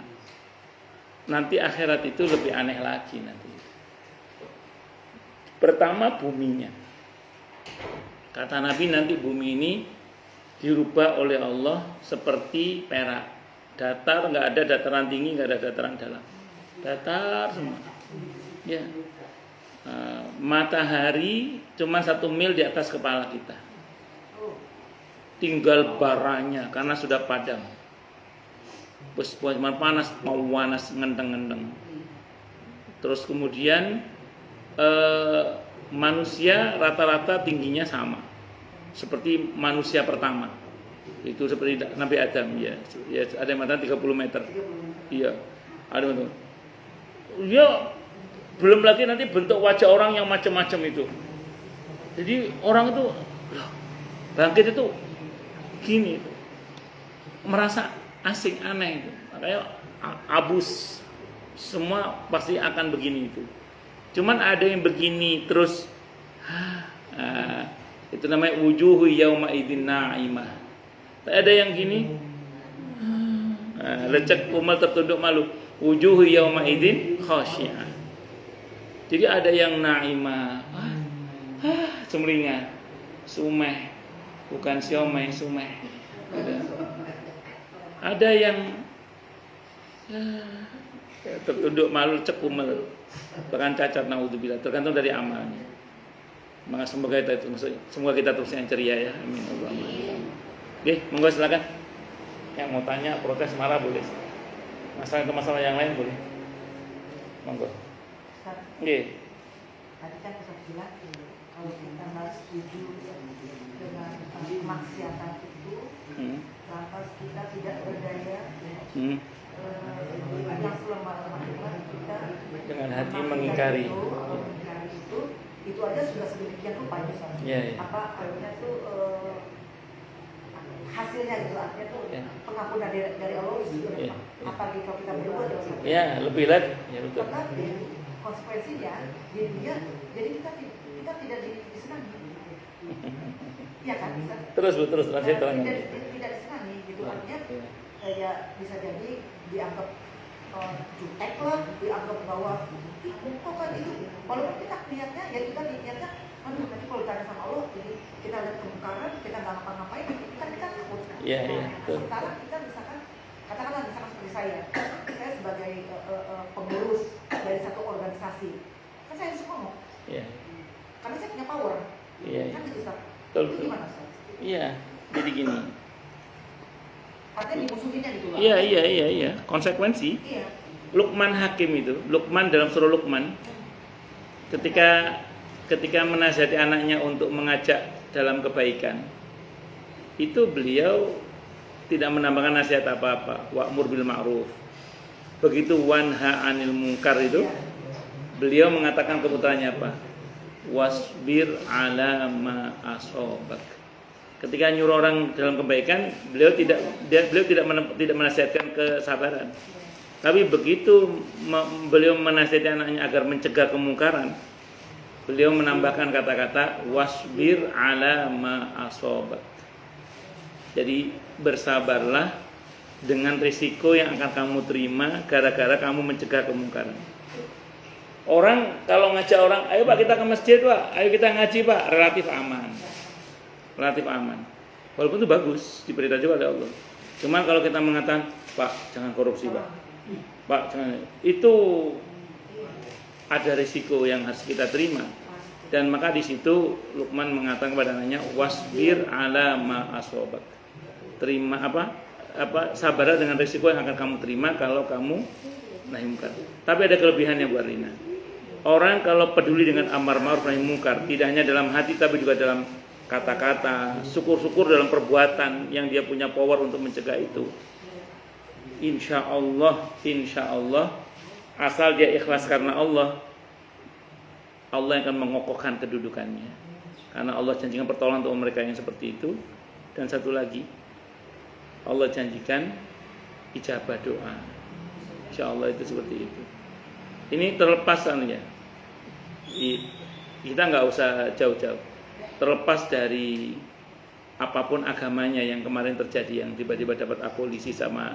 nanti akhirat itu lebih aneh lagi nanti. Pertama buminya. Kata Nabi nanti bumi ini dirubah oleh Allah seperti perak. Datar, nggak ada dataran tinggi, nggak ada dataran dalam. Datar semua. Ya. Matahari cuma 1 mil di atas kepala kita. Tinggal baranya karena sudah padam. Bus panas, mau panas ngendeng-ngendeng. Terus kemudian manusia rata-rata tingginya sama seperti manusia pertama, itu seperti Nabi Adam, ya ada yang mengatakan 30 meter, iya ada yang ya, belum lagi nanti bentuk wajah orang yang macam-macam itu. Jadi orang itu bangkit itu gini, merasa asing, aneh itu, makanya abus semua pasti akan begini itu. Cuman ada yang begini terus, itu namanya wujuhu yauma idzin na'imah. Ada yang gini, lecek kumal tertunduk malu, wujuhu yauma idzin khasyiyah. Jadi ada yang na'imah, sumringah, sumeh, bukan siomeh, sumeh. Ada yang tertunduk malu, cek kumal, bahkan cacat, naudzubillah, tergantung dari amalnya. Maka semoga kita terus yang ceria ya. Amin. Oke, monggo silakan. Yang mau tanya, protes, marah boleh. Masalah yang lain boleh. Monggo. Oke. Tadi kan Ustaz bilang kalau kita nggak setuju dengan kemaksiatan itu, lantas kita tidak berdaya, yang selemah-lemahnya kita dengan hati mengingkari. Itu aja sudah sedemikian rupa itu. Apa artinya tuh hasilnya gitu, artinya tuh pengampunan dari Allah itu. Apalagi kalau kita berbuat dosa. Ya, lebih lagi. Ya betul. Tetapi konsekuensinya di dunia, jadi kita tidak disenangi. Iya kan? Terus saya terang. Tidak disenangi gitu, artinya kayak bisa jadi dianggap jutek lah, dianggap bahwa kok kan itu, walaupun kita niatnya ya kita niatnya, aduh nanti kalau ditanya sama Allah, jadi kita lihat kemungkaran, kita nggak ngapa-ngapain, kan kita takut. Sementara kita misalkan, katakanlah misalkan seperti saya sebagai pengurus dari satu organisasi, kan saya harus ngomong, karena saya punya power, kan gitu Ustaz. Itu gimana Ustaz? Iya, jadi gini. Artinya dimusuhinnya gitu loh. Iya. Konsekuensi. Iya. Luqman Hakim itu, Luqman dalam surah Luqman, ketika menasihati anaknya untuk mengajak dalam kebaikan, itu beliau tidak menambahkan nasihat apa-apa. Wa'mur bil ma'ruf. Begitu wanha 'anil munkar itu, beliau mengatakan keputusannya apa? Wasbir 'ala ma asobak. Ketika nyuruh orang dalam kebaikan, beliau tidak menasihatkan kesabaran. Tapi begitu beliau menasihati anaknya agar mencegah kemungkaran, beliau menambahkan kata-kata wasbir 'ala ma asobak. Jadi bersabarlah dengan risiko yang akan kamu terima gara-gara kamu mencegah kemungkaran. Orang kalau ngajak orang, ayo Pak kita ke masjid Pak, ayo kita ngaji Pak, relatif aman. Walaupun itu bagus, diperintah juga oleh Allah. Cuman kalau kita mengatakan, Pak jangan korupsi Pak jangan, itu ada risiko yang harus kita terima. Dan maka di situ Luqman mengatakan kepada anaknya, wasbir 'ala ma asobak. Terima sabarlah dengan risiko yang akan kamu terima kalau kamu nahi munkar. Tapi ada kelebihannya Bu Arlina. Orang kalau peduli dengan amar ma'ruf nahi munkar, tidak hanya dalam hati tapi juga dalam kata-kata, syukur-syukur dalam perbuatan yang dia punya power untuk mencegah itu. Insya Allah, asal dia ikhlas karena Allah yang akan mengokohkan kedudukannya. Karena Allah janjikan pertolongan untuk mereka yang seperti itu. Dan satu lagi, Allah janjikan ijabah doa. Insya Allah itu seperti itu. Ini terlepas ya. Kita nggak usah jauh-jauh. Terlepas dari apapun agamanya yang kemarin terjadi, yang tiba-tiba dapat abolisi sama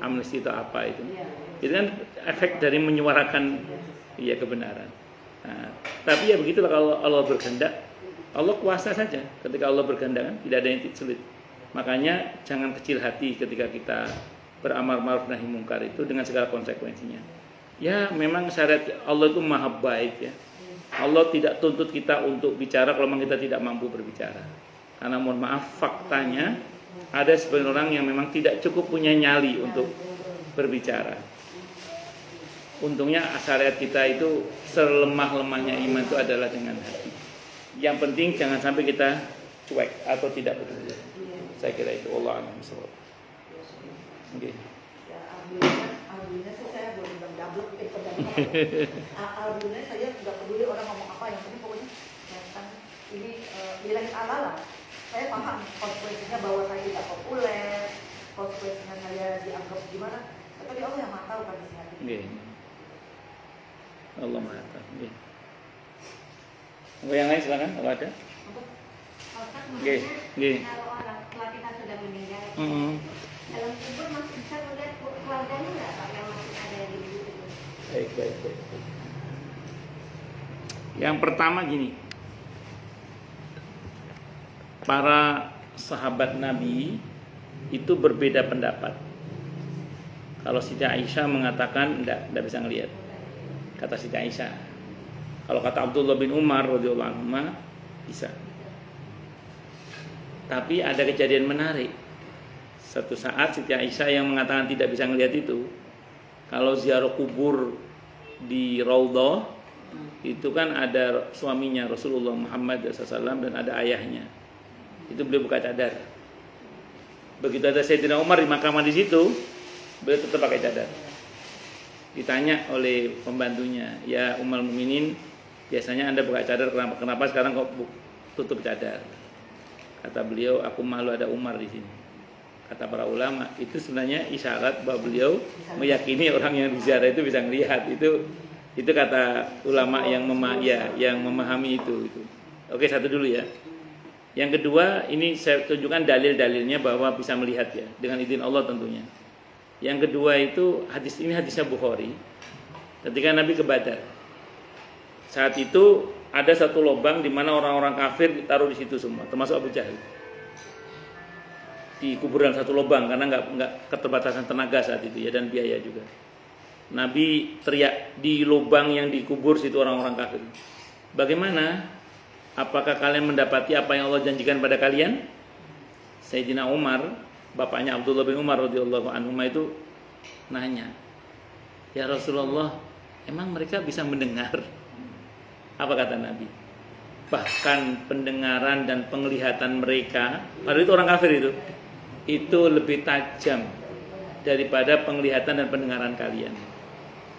amnesti atau apa itu. Itu kan efek dari menyuarakan kebenaran. Nah, tapi ya begitulah kalau Allah berkehendak, Allah kuasa saja. Ketika Allah berkehendak kan tidak ada yang sulit. Makanya jangan kecil hati ketika kita beramar ma'ruf nahi mungkar itu dengan segala konsekuensinya. Ya memang syariat Allah itu maha baik ya. Allah tidak tuntut kita untuk bicara kalau memang kita tidak mampu berbicara. Karena mohon maaf faktanya ada sebagian orang yang memang tidak cukup punya nyali untuk berbicara. Untungnya syariat kita itu selemah-lemahnya iman itu adalah dengan hati. Yang penting jangan sampai kita cuek atau tidak peduli. Saya kira itu Allah a'lam bishawab. Oke. Ya, alhamdulillah sih saya belum bilang jablok alhamdulillah saya tidak peduli orang ngomong apa, yang penting pokoknya tentang ini bilangin Allah lah. Saya paham konsekuensinya bahwa saya tidak populer, konsekuensinya saya dianggap gimana, tapi Allah yang maha tahu kondisi hati. Oke. Allah maha tahu. Oke. Yang lain silakan kalau ada. Ustaz, Oke. Oke. kalau orang tua kita sudah meninggal, dalam kubur masih bisa melihat keluarganya nggak Pak yang masih ada di situ? Baik. Yang pertama gini, para sahabat Nabi itu berbeda pendapat. Kalau Siti Aisyah mengatakan tidak bisa ngelihat, kata Siti Aisyah. Kalau kata Abdullah bin Umar radhiyallahu anhu bisa. Tapi ada kejadian menarik. Satu saat Siti Aisyah yang mengatakan tidak bisa ngelihat itu, kalau ziarah kubur di Raudhah itu kan ada suaminya Rasulullah Muhammad SAW dan ada ayahnya. Itu beliau buka cadar. Begitu ada Sayyidina Umar dimakaman di situ, beliau tetap pakai cadar. Ditanya oleh pembantunya, ya Ummul Mukminin, biasanya Anda buka cadar, kenapa sekarang kok tutup cadar? Kata beliau, aku malu ada Umar di sini. Kata para ulama, itu sebenarnya isyarat bahwa beliau meyakini orang yang diziarah itu bisa melihat. Itu kata ulama yang memahami itu. Oke, satu dulu ya. Yang kedua, ini saya tunjukkan dalil-dalilnya bahwa bisa melihat ya, dengan izin Allah tentunya. Yang kedua itu hadisnya Bukhari. Ketika Nabi ke Badar, saat itu ada satu lubang di mana orang-orang kafir ditaruh di situ semua, termasuk Abu Jahal. Di kuburan satu lubang karena nggak keterbatasan tenaga saat itu ya, dan biaya juga. Nabi teriak di lubang yang dikubur situ orang-orang kafir. Bagaimana? Apakah kalian mendapati apa yang Allah janjikan pada kalian? Sayyidina Umar, bapaknya Abdullah bin Umar radhiyallahu anhu itu nanya, ya Rasulullah, emang mereka bisa mendengar? Apa kata Nabi? Bahkan pendengaran dan penglihatan mereka, padahal itu orang kafir itu lebih tajam daripada penglihatan dan pendengaran kalian.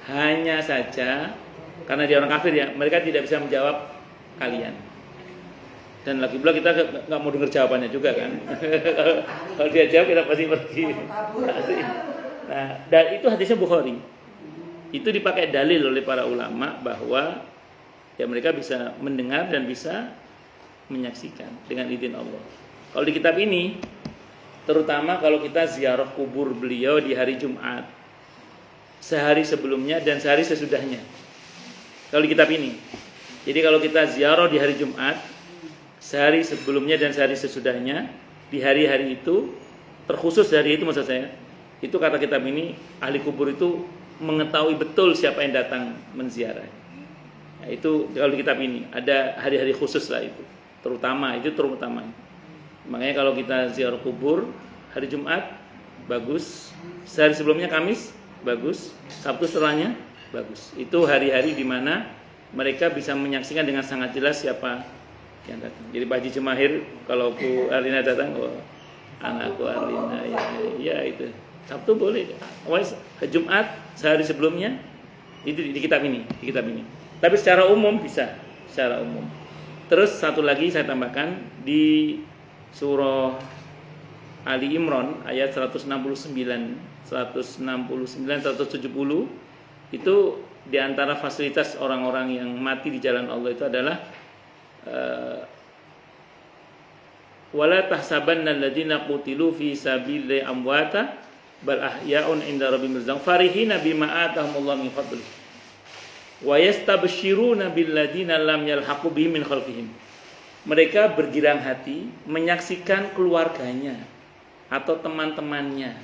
Hanya saja karena dia orang kafir ya, mereka tidak bisa menjawab kalian. Dan lagi pula kita nggak mau dengar jawabannya juga kan. Kalau dia jawab kita pasti pergi. Nah, dan itu hadisnya Bukhari. Itu dipakai dalil oleh para ulama bahwa ya mereka bisa mendengar dan bisa menyaksikan dengan izin Allah. Kalau di kitab ini, terutama kalau kita ziarah kubur beliau di hari Jumat, sehari sebelumnya dan sehari sesudahnya. Kalau di kitab ini, jadi kalau kita ziarah di hari Jumat, sehari sebelumnya dan sehari sesudahnya, di hari-hari itu, terkhusus hari itu maksud saya, itu kata kitab ini, ahli kubur itu mengetahui betul siapa yang datang menziarah. Nah, itu kalau di kitab ini ada hari-hari khusus lah itu, terutama. Makanya kalau kita ziarah kubur hari Jumat bagus, sehari sebelumnya Kamis bagus, Sabtu setelahnya bagus. Itu hari-hari di mana mereka bisa menyaksikan dengan sangat jelas siapa yang datang. Jadi Pak Haji Jumahir kalau Bu Arlina datang, oh anakku Arlina ya itu. Sabtu boleh. Jumat sehari sebelumnya itu di kitab ini. Tapi secara umum bisa, secara umum. Terus satu lagi saya tambahkan di surah Ali Imran ayat 169, 170 itu di antara fasilitas orang-orang yang mati di jalan Allah itu adalah wala tahsabanna alladziina qutilu fi sabilillahi amwata bal ahya'un 'inda rabbihim yurzaqun farihina bima atahumullahu min fadli wa yastabshiruna billadziina lam yalhaqu bihim min khalfihim. Mereka bergirang hati menyaksikan keluarganya atau teman-temannya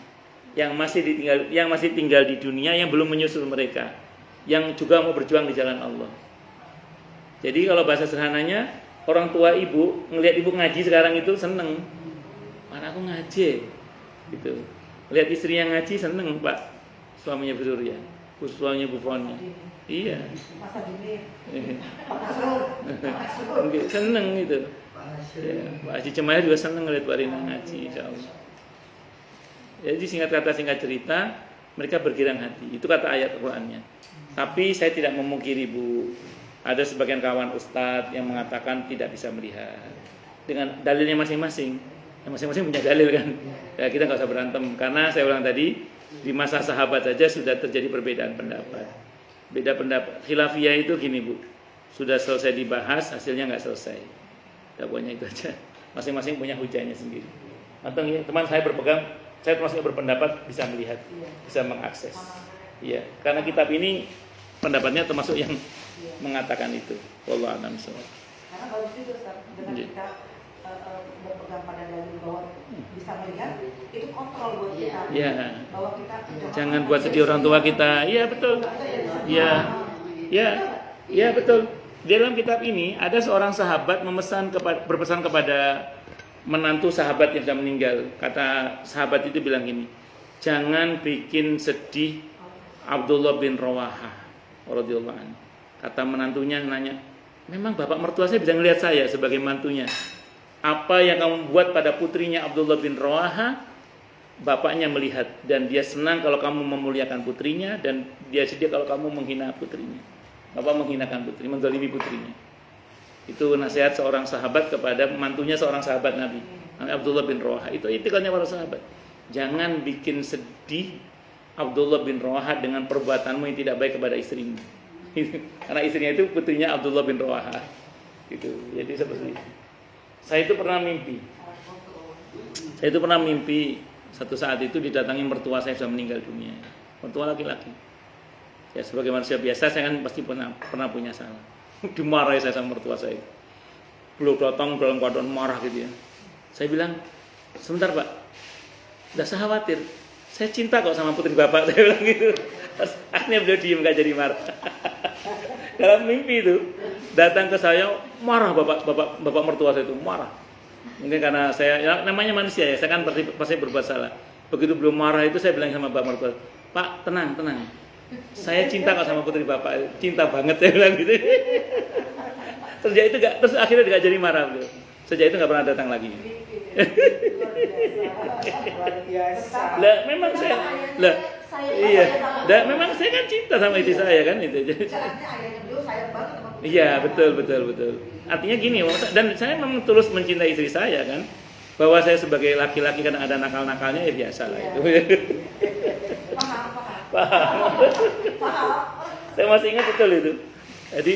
yang masih tinggal di dunia, yang belum menyusul mereka, yang juga mau berjuang di jalan Allah. Jadi kalau bahasa sederhananya, orang tua ibu ngelihat ibu ngaji sekarang itu seneng, anakku ngaji, gitu. Lihat istrinya ngaji seneng, Pak, suaminya Bu Surya, suaminya Bu Foni. Iya. Masa gini. Seneng gitu. Ya, Pak Haji Cemaya juga seneng ngelihat Pak Rina ngaji, insya Allah. Jadi singkat kata singkat cerita, mereka bergirang hati. Itu kata ayat Al-Qur'annya. Tapi saya tidak memungkiri, Bu, ada sebagian kawan ustadz yang mengatakan tidak bisa melihat dengan dalilnya masing-masing. Yang masing-masing punya dalil kan. Ya, kita nggak usah berantem karena saya ulang tadi di masa sahabat saja sudah terjadi perbedaan pendapat. Beda pendapat. Khilafiyah itu gini, Bu. Sudah selesai dibahas, hasilnya nggak selesai. Ya, pokoknya itu aja. Masing-masing punya hujahnya sendiri. Atau teman saya berpegang, saya termasuk berpendapat bisa melihat, bisa mengakses. Iya, karena kitab ini pendapatnya termasuk yang mengatakan itu. Wallahu a'lam bishawab. Karena bagus juga Ustaz, dengan kita berpegang pada dalil bahwa bisa melihat, itu kontrol buat kita. Iya. Bahwa kita Jangan buat sedih orang tua kita. Iya betul. Iya. Iya. Iya betul. Di dalam kitab ini ada seorang sahabat berpesan kepada menantu sahabat yang sudah meninggal. Kata sahabat itu bilang gini, jangan bikin sedih Abdullah bin Rawahah radhiyallahu anhu. Kata menantunya nanya, memang bapak mertua saya bisa melihat saya sebagai mantunya. Apa yang kamu buat pada putrinya Abdullah bin Rawahah, bapaknya melihat dan dia senang kalau kamu memuliakan putrinya dan dia sedih kalau kamu menghina putrinya. Bapak menghinakan putri, menzalimi putrinya. Itu nasihat seorang sahabat kepada mantunya seorang sahabat Nabi, Abdullah bin Rawahah. Itu itikalnya para sahabat. Jangan bikin sedih Abdullah bin Rawahah dengan perbuatanmu yang tidak baik kepada istrimu. Karena istrinya itu putrinya Abdullah bin Rawahah. Gitu. Jadi seperti itu. Saya itu pernah mimpi satu saat itu didatangi mertua saya sudah meninggal dunia. Mertua laki-laki. Ya sebagai manusia biasa saya kan pasti pernah punya salah. Dimarahi saya sama mertua saya. Beliau datang dalam keadaan marah gitu ya. Saya bilang, sebentar Pak, tidak usah khawatir. Saya cinta kok sama putri Bapak. Saya bilang gitu. Terus akhirnya beliau diem gak jadi marah. Dalam mimpi itu datang ke saya marah bapak mertua saya itu marah. Mungkin karena saya ya, namanya manusia ya, saya kan pasti berbuat salah. Begitu beliau marah itu saya bilang sama bapak mertua, Pak tenang. Saya cinta kok sama putri Bapak, cinta banget saya bilang gitu. Terus akhirnya tidak jadi marah beliau. Sejak itu nggak pernah datang lagi. Lah memang saya memang saya kan cinta sama istri saya kan itu. Iya betul. Artinya gini, dan saya memang terus mencintai istri saya kan. Bahwa saya sebagai laki-laki kan ada nakal-nakalnya ya biasa lah itu. Paham. Saya masih ingat betul itu. Jadi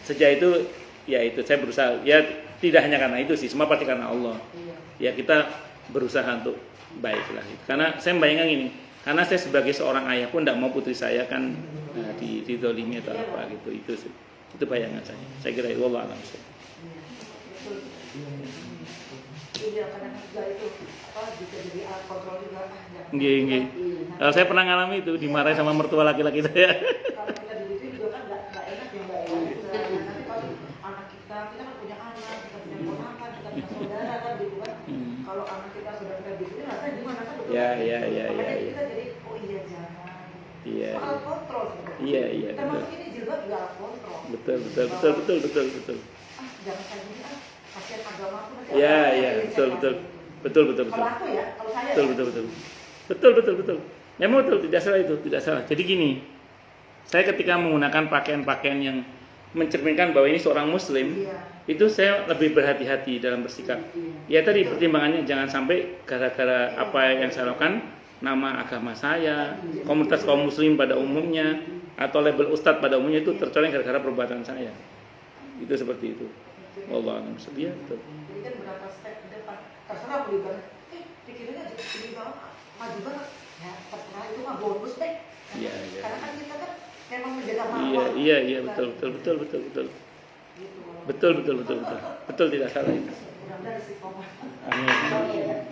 sejak itu ya itu saya berusaha ya tidak hanya karena itu sih, semua pasti karena Allah. Ya kita berusaha untuk baik lah. Karena saya membayangkan ini, karena saya sebagai seorang ayah pun tidak mau putri saya kan didolimi atau apa gitu. Itu bayangan saya. Saya kira itu Allah alam. Nggih. Kalau saya pernah ngalami itu dimarahi sama mertua laki-laki saya. Kalau kita di situ juga kan nggak enak ya Mbak ya. Nanti kalau anak kita kan punya anak, kita punya ponakan, kita punya saudara kan gitu kan. Kalau anak kita sudah di sini rasanya gimana kan betul. Iya. Kita jadi oh iya jangan. Iya. Soal kontrol sebenarnya. Iya. Termasuk ini jilbab juga alat kontrol. Betul. Jangan kayak gini kasihan agama tuh nanti. Iya, betul. Kalau aku ya, kalau saya Betul. Memang betul, tidak salah. Jadi gini, saya ketika menggunakan pakaian-pakaian yang mencerminkan bahwa ini seorang muslim, itu saya lebih berhati-hati dalam bersikap. Ya tadi pertimbangannya jangan sampai gara-gara apa yang saya lakukan, nama agama saya, komunitas kaum muslim pada umumnya, atau label ustadz pada umumnya itu tercoreng gara-gara perbuatan saya. Itu seperti itu. Allah a'lam bishawab. Betul. Jadi kan berapa step ke depan, terserah mau dibangun. Pikirannya jadi maju banget. Ya terserah itu mah bonus deh. Iya. Karena kan kita kan memang menjaga marwah. Iya, betul. Gitu. Betul tidak salah itu. Mudah-mudahan istiqomah. Amin.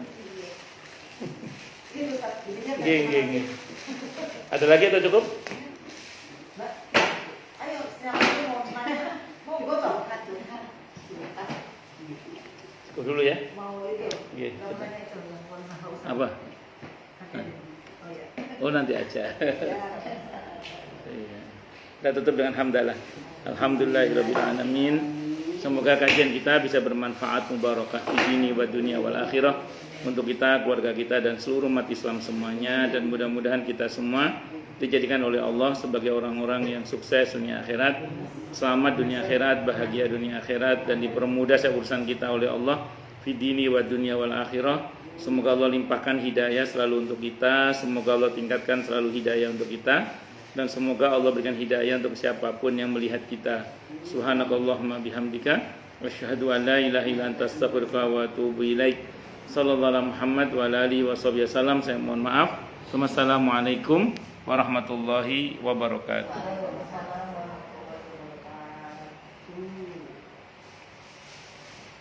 Jadinya Nggih, nggih, nggih. Ada lagi atau cukup? Mbak, ayo siapa yang mau nanya? Mau digotong? Cukup dulu ya. Mau itu? Nggih. Gambarnya itu yang warna haus. Apa? Oh iya. Oh, nanti aja. Ya. Iya. Kita tutup dengan hamdalah. Alhamdulillahirabbil alamin. Semoga kajian kita bisa bermanfaat, mubarakah di dini wa dunia wal akhirah untuk kita, keluarga kita dan seluruh umat Islam semuanya, dan mudah-mudahan kita semua dijadikan oleh Allah sebagai orang-orang yang sukses dunia akhirat, selamat dunia akhirat, bahagia dunia akhirat, dan dipermudah urusan kita oleh Allah fi dini wa dunia wal akhirah. Semoga Allah limpahkan hidayah selalu untuk kita, semoga Allah tingkatkan selalu hidayah untuk kita, dan semoga Allah berikan hidayah untuk siapapun yang melihat kita. Subhanakallahumma bihamdika wasyhadu an la ilaha illa anta astaghfiruka wa atubu ilaik. Sallallahu alaihi Muhammad wa ala alihi wasallam. Saya mohon maaf. Wassalamualaikum warahmatullahi wabarakatuh.